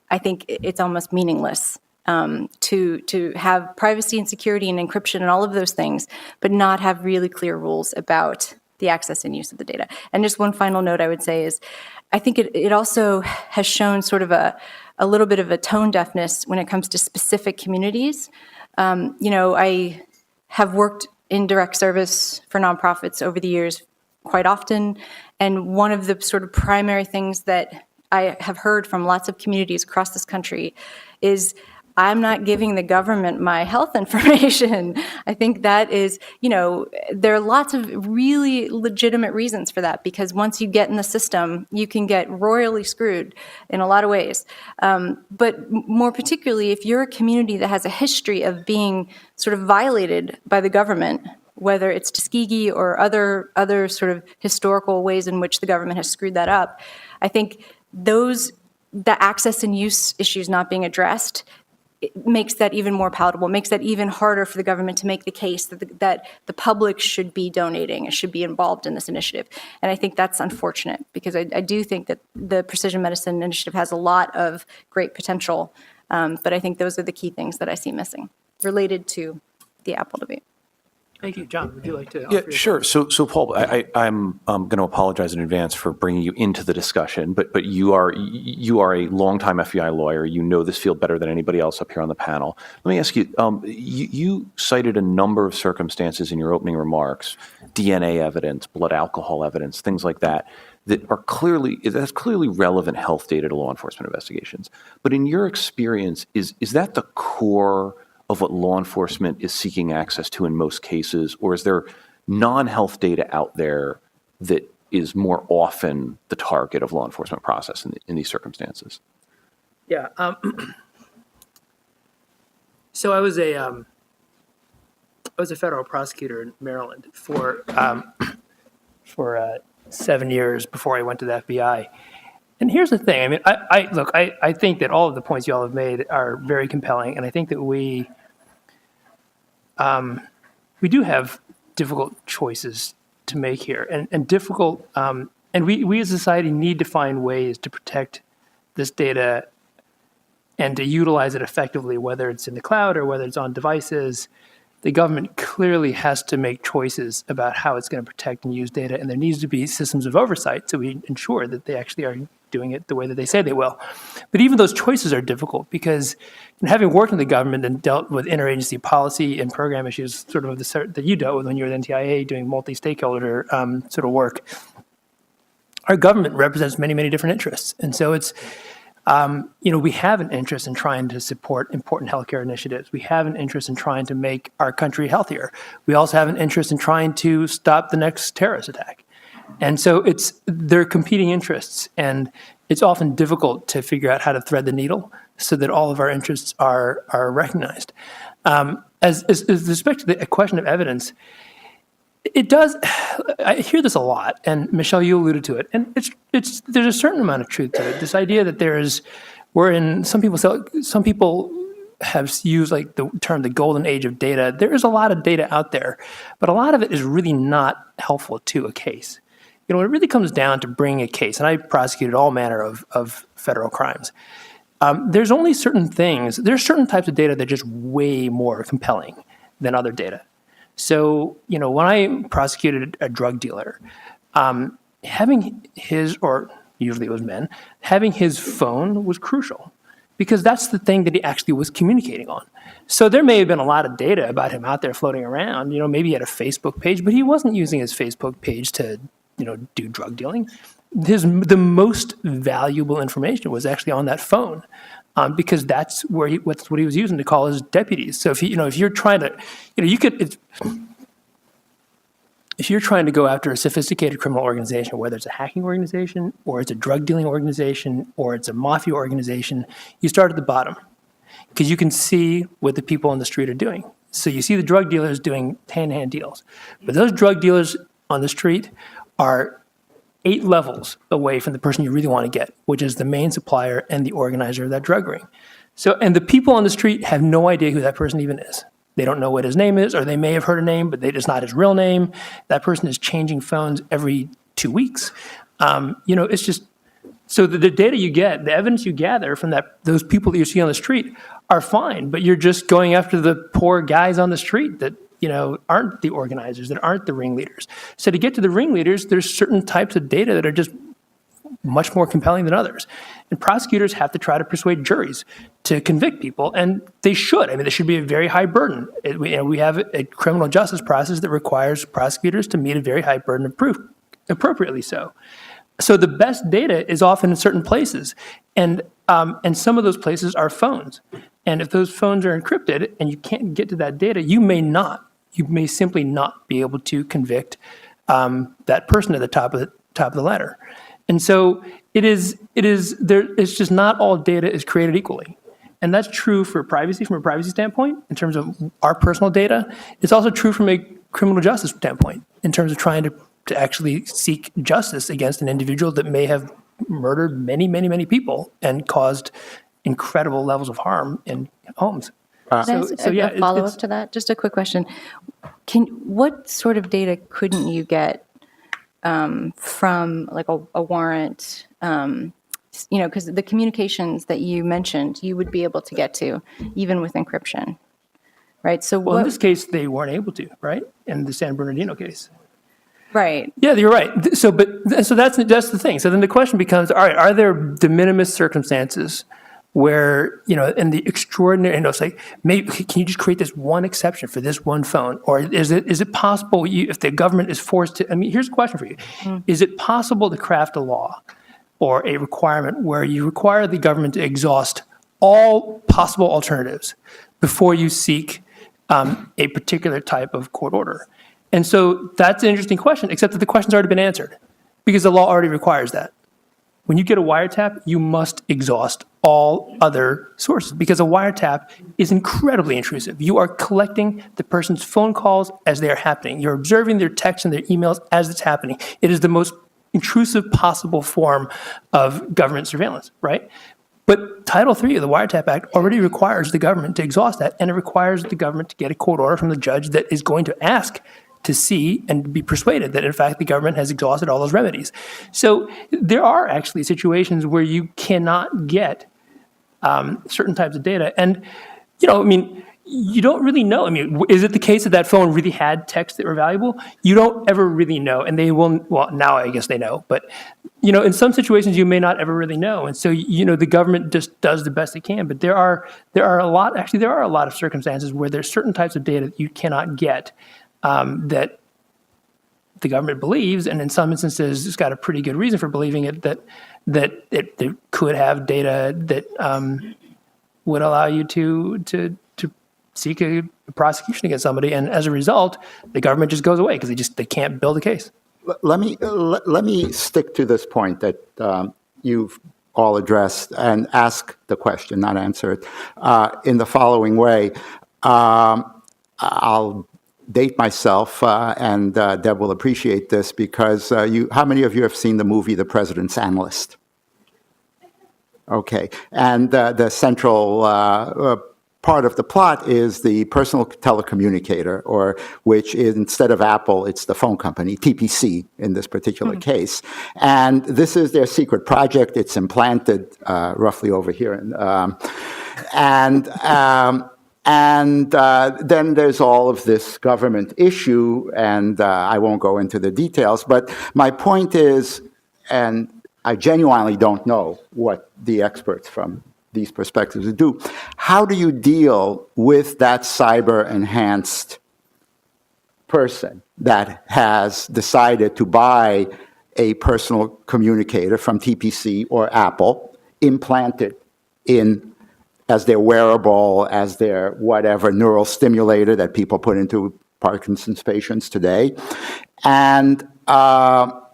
I think it's almost meaningless to have privacy and security and encryption and all of those things, but not have really clear rules about the access and use of the data. And just one final note I would say is, I think it also has shown sort of a little bit of a tone deafness when it comes to specific communities. I have worked in direct service for nonprofits over the years quite often, and one of the sort of primary things that I have heard from lots of communities across this country is, I'm not giving the government my health information. I think that is, there are lots of really legitimate reasons for that, because once you get in the system, you can get royally screwed in a lot of ways. But more particularly, if you're a community that has a history of being sort of violated by the government, whether it's Tuskegee or other sort of historical ways in which the government has screwed that up, I think the access and use issues not being addressed, it makes that even more palatable, makes that even harder for the government to make the case that the public should be donating and should be involved in this initiative. And I think that's unfortunate, because I do think that the Precision Medicine Initiative has a lot of great potential, but I think those are the key things that I see missing related to the Apple debate. Thank you. John, would you like to? Yeah, sure. So Paul, I'm going to apologize in advance for bringing you into the discussion, but you are a longtime FBI lawyer. You know this field better than anybody else up here on the panel. Let me ask you, you cited a number of circumstances in your opening remarks, DNA evidence, blood alcohol evidence, things like that, that's clearly relevant health data to law enforcement investigations. But in your experience, is that the core of what law enforcement is seeking access to in most cases, or is there non-health data out there that is more often the target of law enforcement process in these circumstances? Yeah. So I was a federal prosecutor in Maryland for 7 years before I went to the FBI. And here's the thing. I mean, I think that all of the points you all have made are very compelling, and I think that we do have difficult choices to make here, and difficult, and we as a society need to find ways to protect this data and to utilize it effectively, whether it's in the cloud or whether it's on devices. The government clearly has to make choices about how it's going to protect and use data, and there needs to be systems of oversight so we ensure that they actually are doing it the way that they say they will. But even those choices are difficult, because having worked in the government and dealt with interagency policy and program issues, sort of the sort that you dealt with when you were at NTIA doing multi-stakeholder sort of work, our government represents many, many different interests. And so it's, we have an interest in trying to support important healthcare initiatives. We have an interest in trying to make our country healthier. We also have an interest in trying to stop the next terrorist attack. And so they're competing interests, and it's often difficult to figure out how to thread the needle so that all of our interests are recognized. As respect to the question of evidence, it does. I hear this a lot, and Michelle, you alluded to it, and there's a certain amount of truth to it. This idea that some people have used like the term the golden age of data. There is a lot of data out there, but a lot of it is really not helpful to a case. It really comes down to bringing a case, and I prosecuted all manner of federal crimes. There's certain types of data that are just way more compelling than other data. So, when I prosecuted a drug dealer, having usually it was men, having his phone was crucial, because that's the thing that he actually was communicating on. So there may have been a lot of data about him out there floating around. Maybe he had a Facebook page, but he wasn't using his Facebook page to do drug dealing. The most valuable information was actually on that phone. because that's what he was using to call his deputies. So if you're trying to, if you're trying to go after a sophisticated criminal organization, whether it's a hacking organization or it's a drug dealing organization or it's a mafia organization, you start at the bottom because you can see what the people on the street are doing. So you see the drug dealers doing hand-to-hand deals, but those drug dealers on the street are 8 levels away from the person you really want to get, which is the main supplier and the organizer of that drug ring. So, and the people on the street have no idea who that person even is. They don't know what his name is, or they may have heard a name, but it's not his real name. That person is changing phones every 2 weeks. It's just, so the data you get, the evidence you gather from those people that you see on the street are fine, but you're just going after the poor guys on the street that aren't the organizers, that aren't the ringleaders. So to get to the ringleaders, there's certain types of data that are just much more compelling than others. And prosecutors have to try to persuade juries to convict people, and they should. I mean, there should be a very high burden. We have a criminal justice process that requires prosecutors to meet a very high burden of proof, appropriately so. So the best data is often in certain places, and some of those places are phones. And if those phones are encrypted and you can't get to that data, you may simply not be able to convict that person at the top of the ladder. And so it's just not all data is created equally. And that's true for privacy, from a privacy standpoint, in terms of our personal data. It's also true from a criminal justice standpoint, in terms of trying to actually seek justice against an individual that may have murdered many, many, many people and caused incredible levels of harm in homes. Can I ask a follow-up to that? Just a quick question. What sort of data couldn't you get from like a warrant? Because the communications that you mentioned, you would be able to get to even with encryption, right? So in this case, they weren't able to, right? In the San Bernardino case. Right. Yeah, you're right. So that's the thing. So then the question becomes, all right, are there de minimis circumstances where, in the extraordinary, it's like, maybe, can you just create this one exception for this one phone? Or is it possible, if the government is forced to, here's a question for you. Is it possible to craft a law or a requirement where you require the government to exhaust all possible alternatives before you seek a particular type of court order? And so that's an interesting question, except that the question's already been answered because the law already requires that. When you get a wiretap, you must exhaust all other sources because a wiretap is incredibly intrusive. You are collecting the person's phone calls as they are happening. You're observing their texts and their emails as it's happening. It is the most intrusive possible form of government surveillance, right? But Title III of the Wiretap Act already requires the government to exhaust that, and it requires the government to get a court order from the judge that is going to ask to see and be persuaded that, in fact, the government has exhausted all those remedies. So there are actually situations where you cannot get certain types of data. And, you don't really know. Is it the case that phone really had texts that were valuable? You don't ever really know. And they will, well, now I guess they know. But, in some situations, you may not ever really know. And so, the government just does the best it can. But there are a lot of circumstances where there's certain types of data that you cannot get that the government believes, and in some instances, it's got a pretty good reason for believing it, that it could have data that would allow you to seek a prosecution against somebody, and as a result, the government just goes away because they can't build a case. Let me stick to this point that you've all addressed and ask the question, not answer it, in the following way. I'll date myself, and Deb will appreciate this because how many of you have seen the movie The President's Analyst? Okay, and the central part of the plot is the personal telecommunicator, or which is, instead of Apple, it's the phone company, TPC in this particular case. And this is their secret project. It's implanted roughly over here. And then there's all of this government issue, and I won't go into the details, but my point is, and I genuinely don't know what the experts from these perspectives do. How do you deal with that cyber-enhanced person that has decided to buy a personal communicator from TPC or Apple, implant it in as their wearable, as their whatever neural stimulator that people put into Parkinson's patients today. And now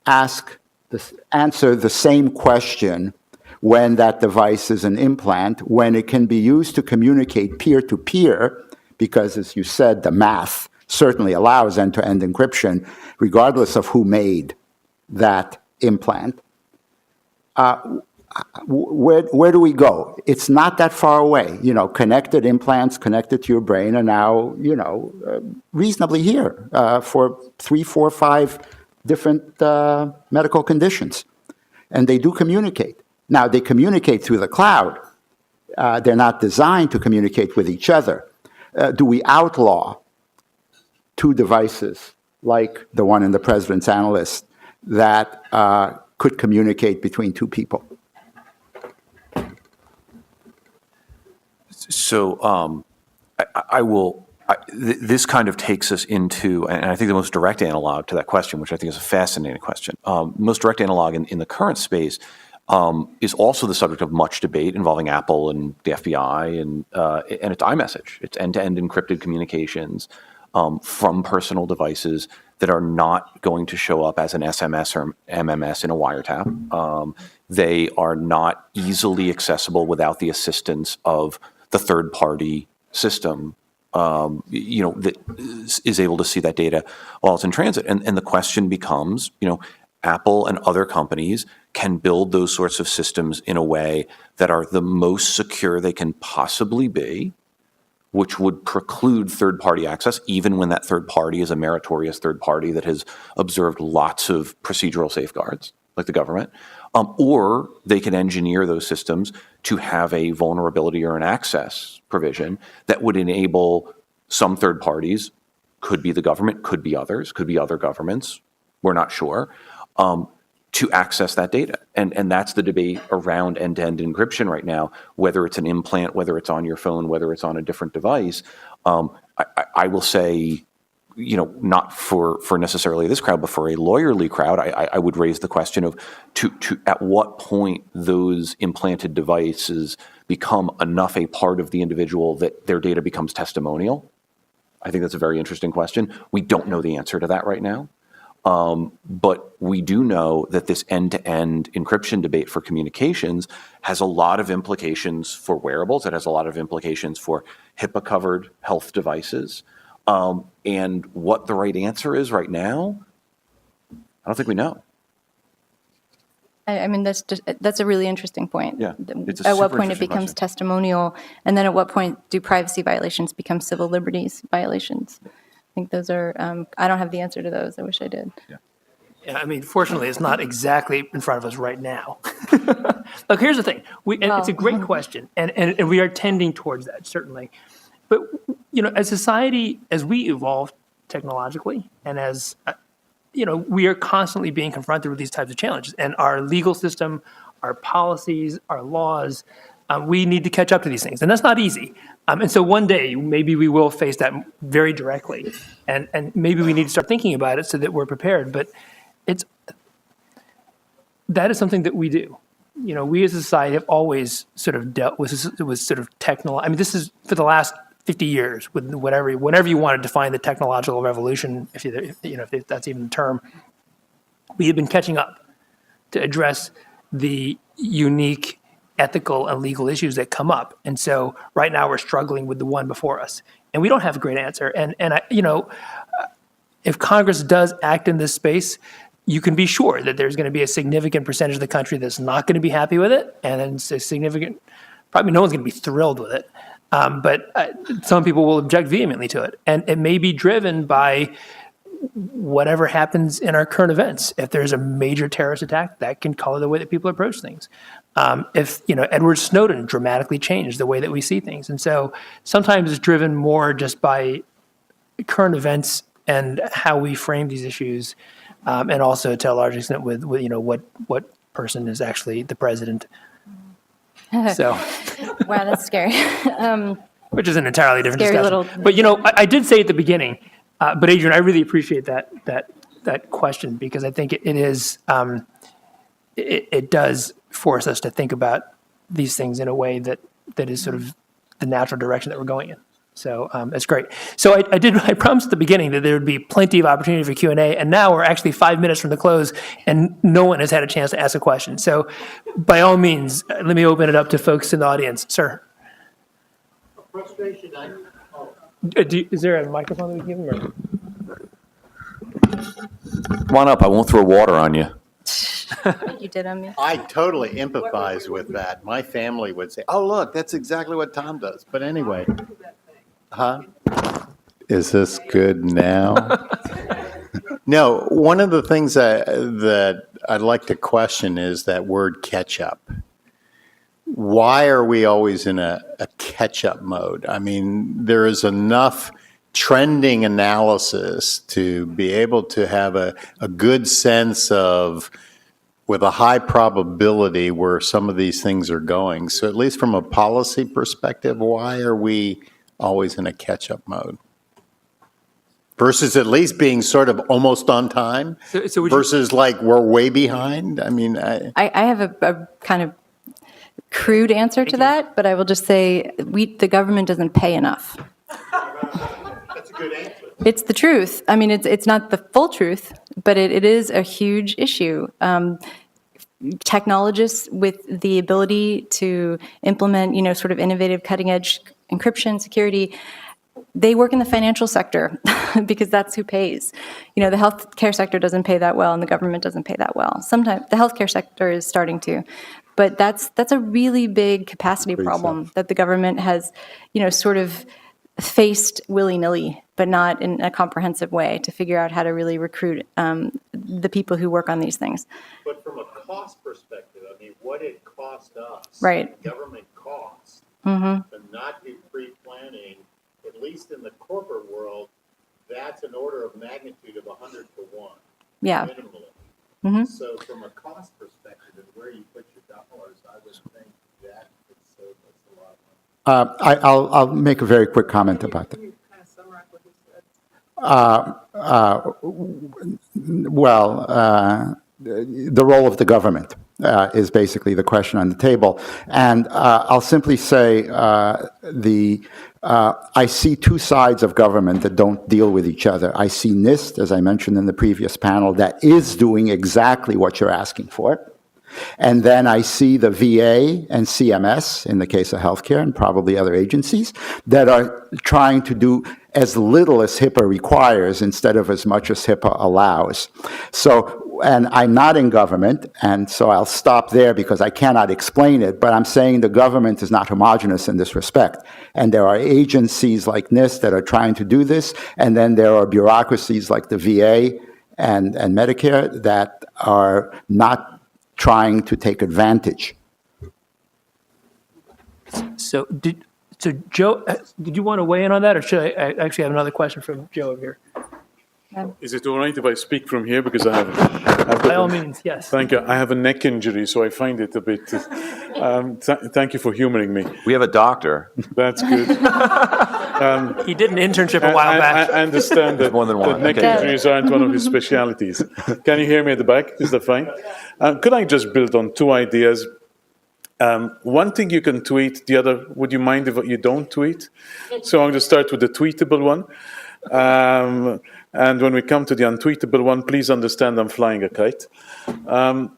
answer the same question when that device is an implant, when it can be used to communicate peer-to-peer, because as you said, the math certainly allows end-to-end encryption, regardless of who made that implant. Where do we go? It's not that far away. Connected implants connected to your brain are now, reasonably here for 3, 4, 5 different medical conditions. And they do communicate. Now, they communicate through the cloud. They're not designed to communicate with each other. Do we outlaw 2 devices like the one in the president's analyst that could communicate between 2 people? So this kind of takes us into, and I think the most direct analog to that question, which I think is a fascinating question, most direct analog in the current space is also the subject of much debate involving Apple and the FBI and it's iMessage. It's end-to-end encrypted communications from personal devices that are not going to show up as an SMS or MMS in a wiretap. They are not easily accessible without the assistance of the third-party system, that is able to see that data while it's in transit. And the question becomes, Apple and other companies can build those sorts of systems in a way that are the most secure they can possibly be, which would preclude third-party access, even when that third party is a meritorious third party that has observed lots of procedural safeguards, like the government. Or they can engineer those systems to have a vulnerability or an access provision that would enable some third parties, could be the government, could be others, could be other governments, we're not sure, to access that data. And that's the debate around end-to-end encryption right now, whether it's an implant, whether it's on your phone, whether it's on a different device. I will say, not for necessarily this crowd, but for a lawyerly crowd, I would raise the question of to at what point those implanted devices become enough a part of the individual that their data becomes testimonial. I think that's a very interesting question. We don't know the answer to that right now. But we do know that this end-to-end encryption debate for communications has a lot of implications for wearables. It has a lot of implications for HIPAA-covered health devices. And what the right answer is right now, I don't think we know. I mean, that's a really interesting point. Yeah, it's a at what super point it interesting becomes question. testimonial, and then at what point do privacy violations become civil liberties violations? I think those are, I don't have the answer to those. I wish I did. Yeah, I mean, fortunately, it's not exactly in front of us right now. Look, here's the thing. It's a great question, and we are tending towards that, certainly. But, as society, as we evolve technologically, and as, we are constantly being confronted with these types of challenges. And our legal system, our policies, our laws, we need to catch up to these things. And that's not easy. And so one day, maybe we will face that very directly. And maybe we need to start thinking about it so that we're prepared. But that is something that we do. We as a society have always sort of dealt with sort of technology. I mean, this is for the last 50 years with whenever you want to define the technological revolution, if that's even the term. We have been catching up to address the unique ethical and legal issues that come up. And so right now we're struggling with the one before us. And we don't have a great answer. And if Congress does act in this space, you can be sure that there's going to be a significant percentage of the country that's not going to be happy with it. And then probably no one's going to be thrilled with it. But some people will object vehemently to it. And it may be driven by whatever happens in our current events. If there's a major terrorist attack, that can color the way that people approach things. If Edward Snowden dramatically changed the way that we see things. And so sometimes it's driven more just by current events and how we frame these issues, and also to a large extent with what person is actually the president. So, Wow, that's scary. which is an entirely different Scary discussion. little- But I did say at the beginning, but Adrian, I really appreciate that question, because I think it is it does force us to think about these things in a way that is sort of the natural direction that we're going in. So that's great. So I promised at the beginning that there would be plenty of opportunity for Q&A, and now we're actually 5 minutes from the close, and no one has had a chance to ask a question. So by all means, let me open it up to folks in the audience. Sir. Frustration. Is there a microphone that we can give him? Come on up. I won't throw water on you. You did on me. I totally empathize with that. My family would say, "Oh, look, that's exactly what Tom does." But anyway, Is this good now? No, one of the things that I'd like to question is that word catch-up. Why are we always in a catch-up mode? I mean, there is enough trending analysis to be able to have a good sense of, with a high probability, where some of these things are going. So at least from a policy perspective, why are we always in a catch-up mode? Versus at least being sort of almost on time, So would you- versus like we're way behind? I mean, I have a kind of crude answer to that, but I will just say the government doesn't pay enough. that's a good answer. It's the truth. I mean, it's not the full truth, but it is a huge issue. Technologists with the ability to implement, sort of innovative, cutting-edge encryption, security, they work in the financial sector because that's who pays. The healthcare sector doesn't pay that well, and the government doesn't pay that well. Sometimes the healthcare sector is starting to, but that's a really big capacity problem that the government has, sort of faced willy-nilly, but not in a comprehensive way to figure out how to really recruit the people who work on these things. But from a cost perspective, I mean, what it cost us, Right. government costs, Mm-hmm. to not do pre-planning, at least in the corporate world, that's an order of magnitude of 100 to 1, Yeah. minimally. Mhm. So from a cost perspective and where you put your dollars, I would think that could save us a lot of money. I'll make a very quick comment about that. The role of the government is basically the question on the table. And I'll simply say I see two sides of government that don't deal with each other. I see NIST, as I mentioned in the previous panel, that is doing exactly what you're asking for. And then I see the VA and CMS, in the case of healthcare and probably other agencies, that are trying to do as little as HIPAA requires instead of as much as HIPAA allows. So, and I'm not in government, and so I'll stop there because I cannot explain it, but I'm saying the government is not homogeneous in this respect. And there are agencies like NIST that are trying to do this, and then there are bureaucracies like the VA and Medicare that are not trying to take advantage. So Joe, did you want to weigh in on that, or should I actually have another question from Joe over here? Is it all right if I speak from here? Because I've got By all means, yes. Thank you. I have a neck injury, so I find it a bit. Thank you for humoring me. We have a doctor. That's good. He did an internship a while back. I understand that, more than one. that neck Okay. injuries aren't one of his specialities. Can you hear me at the back? Is that fine? Could I just build on two ideas? One thing you can tweet, the other, would you mind if you don't tweet? So I'm going to start with the tweetable one. And when we come to the untweetable one, please understand I'm flying a kite.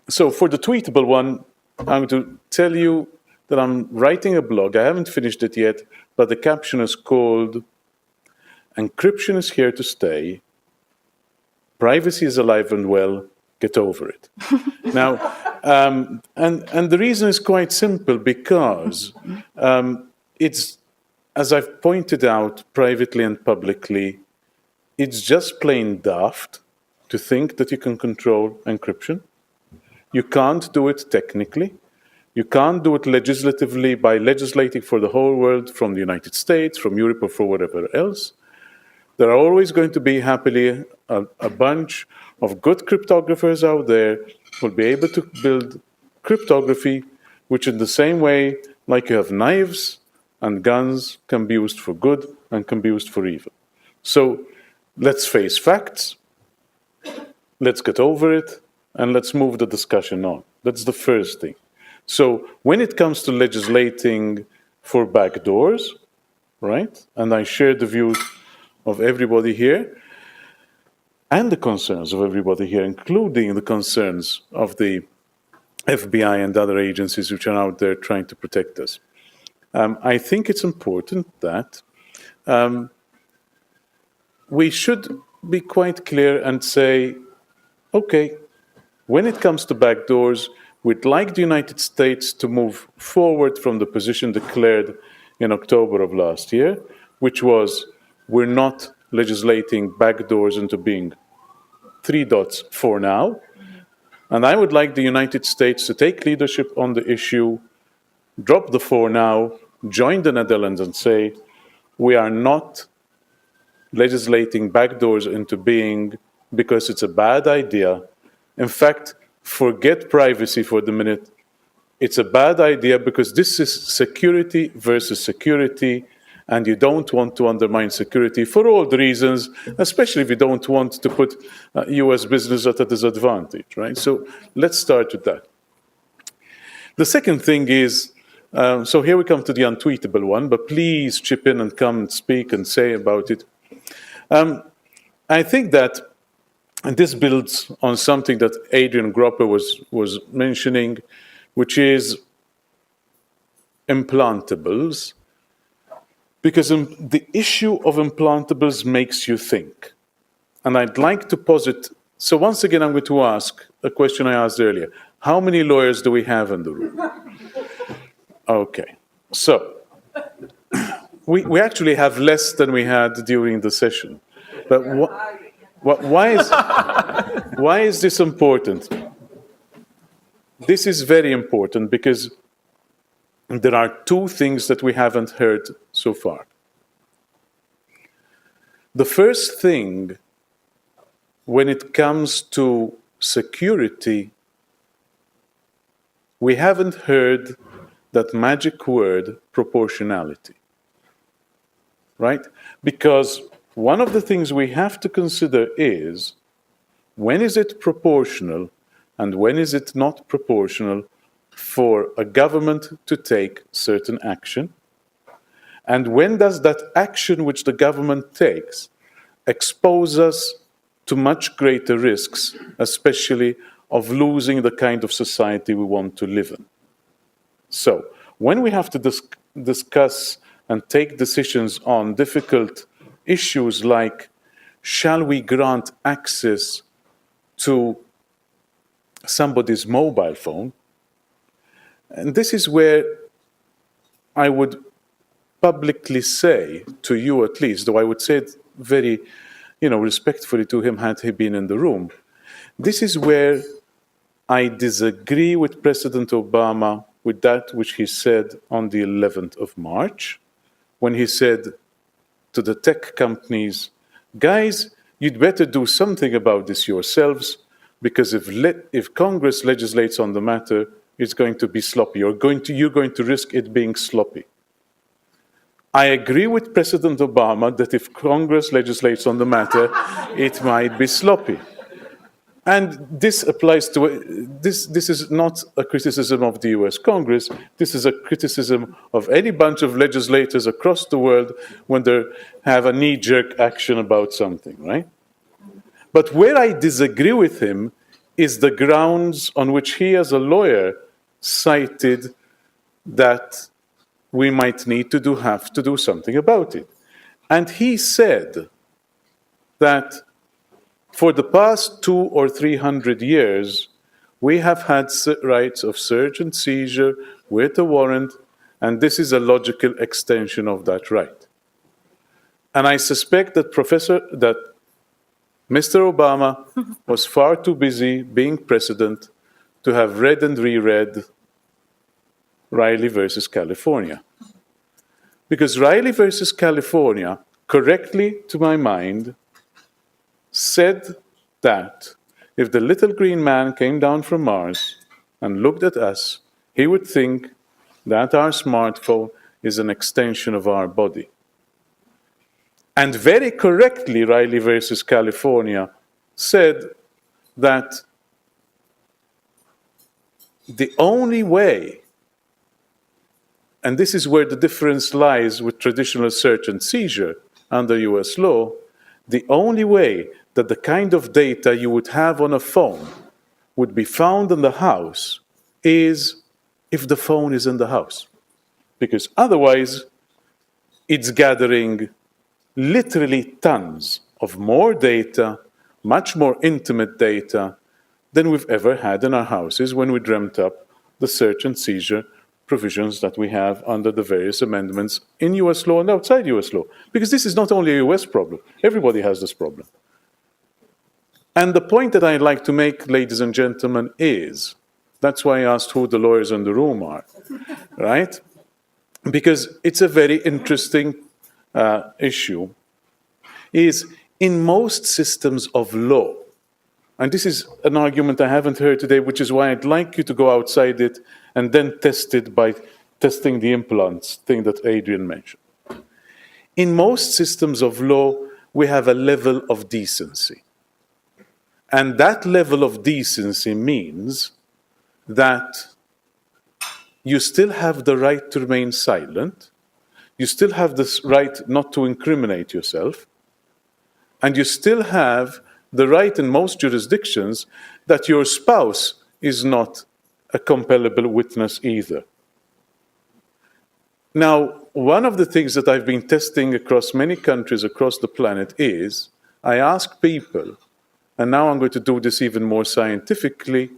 So for the tweetable one, I'm going to tell you that I'm writing a blog. I haven't finished it yet, but the caption is called "Encryption is here to stay. Privacy is alive and well. Get over it." Now, and the reason is quite simple, because it's, as I've pointed out privately and publicly, it's just plain daft to think that you can control encryption. You can't do it technically. You can't do it legislatively by legislating for the whole world from the United States, from Europe, or for whatever else. There are always going to be, happily, a bunch of good cryptographers out there who will be able to build cryptography, which in the same way, like you have knives and guns, can be used for good and can be used for evil. So let's face facts, let's get over it, and let's move the discussion on. That's the first thing. So when it comes to legislating for backdoors, right, and I share the views of everybody here and the concerns of everybody here, including the concerns of the FBI and other agencies which are out there trying to protect us. I think it's important that we should be quite clear and say, okay, when it comes to backdoors, we'd like the United States to move forward from the position declared in October of last year, which was we're not legislating backdoors into being 3 dots for now. And I would like the United States to take leadership on the issue, drop the for now, join the Netherlands and say, we are not legislating backdoors into being because it's a bad idea. In fact, forget privacy for the minute. It's a bad idea because this is security versus security, and you don't want to undermine security for all the reasons, especially if you don't want to put US business at a disadvantage, right? So let's start with that. The second thing is, so here we come to the untweetable one, but please chip in and come and speak and say about it. I think that, and this builds on something that Adrian Gropper was mentioning, which is implantables, because the issue of implantables makes you think. And I'd like to posit, so once again, I'm going to ask a question I asked earlier. How many lawyers do we have in the room? Okay, so we actually have less than we had during the session. But why is this important? This is very important because there are 2 things that we haven't heard so far. The first thing, when it comes to security, we haven't heard that magic word, proportionality, right? Because one of the things we have to consider is, when is it proportional and when is it not proportional for a government to take certain action? And when does that action which the government takes expose us to much greater risks, especially of losing the kind of society we want to live in? So, when we have to discuss and take decisions on difficult issues like, shall we grant access to somebody's mobile phone? And this is where I would publicly say, to you at least, though I would say it very, respectfully to him had he been in the room, this is where I disagree with President Obama with that which he said on the 11th of March, when he said to the tech companies, guys, you'd better do something about this yourselves, because if Congress legislates on the matter, it's going to be sloppy. You're going to risk it being sloppy. I agree with President Obama that if Congress legislates on the matter, it might be sloppy. And this applies to, this is not a criticism of the US Congress, this is a criticism of any bunch of legislators across the world when they have a knee-jerk action about something, right? But where I disagree with him is the grounds on which he as a lawyer cited that we might need to have to do something about it. And he said that for the past 200 or 300 years, we have had rights of search and seizure with a warrant, and this is a logical extension of that right. And I suspect that Mr. Obama was far too busy being president to have read and reread Riley versus California. Because Riley versus California, correctly to my mind, said that if the little green man came down from Mars and looked at us, he would think that our smartphone is an extension of our body. And very correctly, Riley versus California said that the only way, and this is where the difference lies with traditional search and seizure under US law, the only way that the kind of data you would have on a phone would be found in the house is if the phone is in the house. Because otherwise, it's gathering literally tons of more data, much more intimate data than we've ever had in our houses when we dreamt up the search and seizure provisions that we have under the various amendments in US law and outside US law. Because this is not only a US problem, everybody has this problem. And the point that I'd like to make, ladies and gentlemen, is, that's why I asked who the lawyers in the room are, right? Because it's a very interesting issue, is in most systems of law, and this is an argument I haven't heard today, which is why I'd like you to go outside it and then test it by testing the implants thing that Adrian mentioned. In most systems of law, we have a level of decency. And that level of decency means that you still have the right to remain silent, you still have the right not to incriminate yourself, and you still have the right in most jurisdictions that your spouse is not a compellable witness either. Now, one of the things that I've been testing across many countries across the planet is, I ask people, and now I'm going to do this even more scientifically,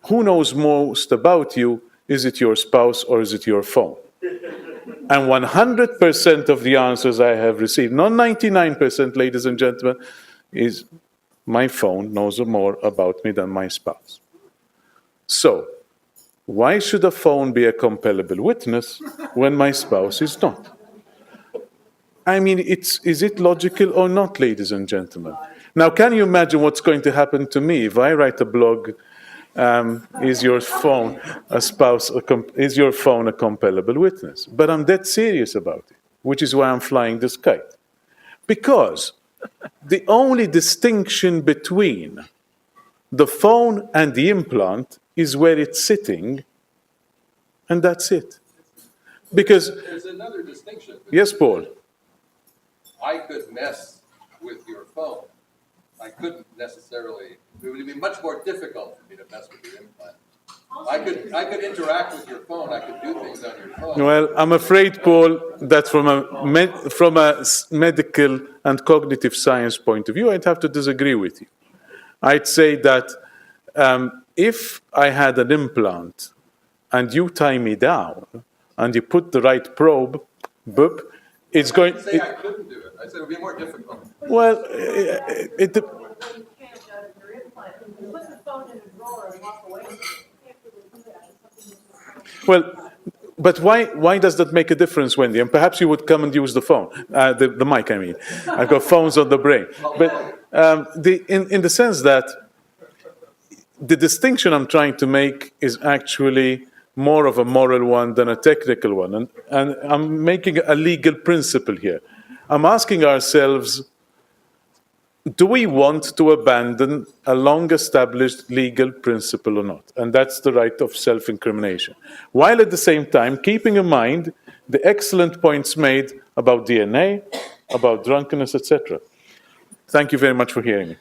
who knows most about you? Is it your spouse or is it your phone? And 100% of the answers I have received, not 99%, ladies and gentlemen, is my phone knows more about me than my spouse. So, why should a phone be a compellable witness when my spouse is not? I mean, is it logical or not, ladies and gentlemen? Now, can you imagine what's going to happen to me if I write a blog, is your phone a is your phone a compellable witness? But I'm dead serious about it, which is why I'm flying this kite. Because the only distinction between the phone and the implant is where it's sitting, and that's it. Because there's another distinction. Yes, Paul. I could mess with your phone. I couldn't necessarily. It would be much more difficult for me to mess with your implant. I could interact with your phone. I could do things on your phone. Well, I'm afraid, Paul, that from a medical and cognitive science point of view, I'd have to disagree with you. I'd say that if I had an implant and you tie me down and you put the right probe, boop, it's going. I didn't say I couldn't do it. I said it would be more difficult. Well, Well, but why does that make a difference, Wendy? And perhaps you would come and use the phone, the mic, I mean. I've got phones on the brain. But in the sense that the distinction I'm trying to make is actually more of a moral one than a technical one. And I'm making a legal principle here. I'm asking ourselves, do we want to abandon a long-established legal principle or not? And that's the right of self-incrimination. While at the same time, keeping in mind the excellent points made about DNA, about drunkenness, etc. Thank you very much for hearing me.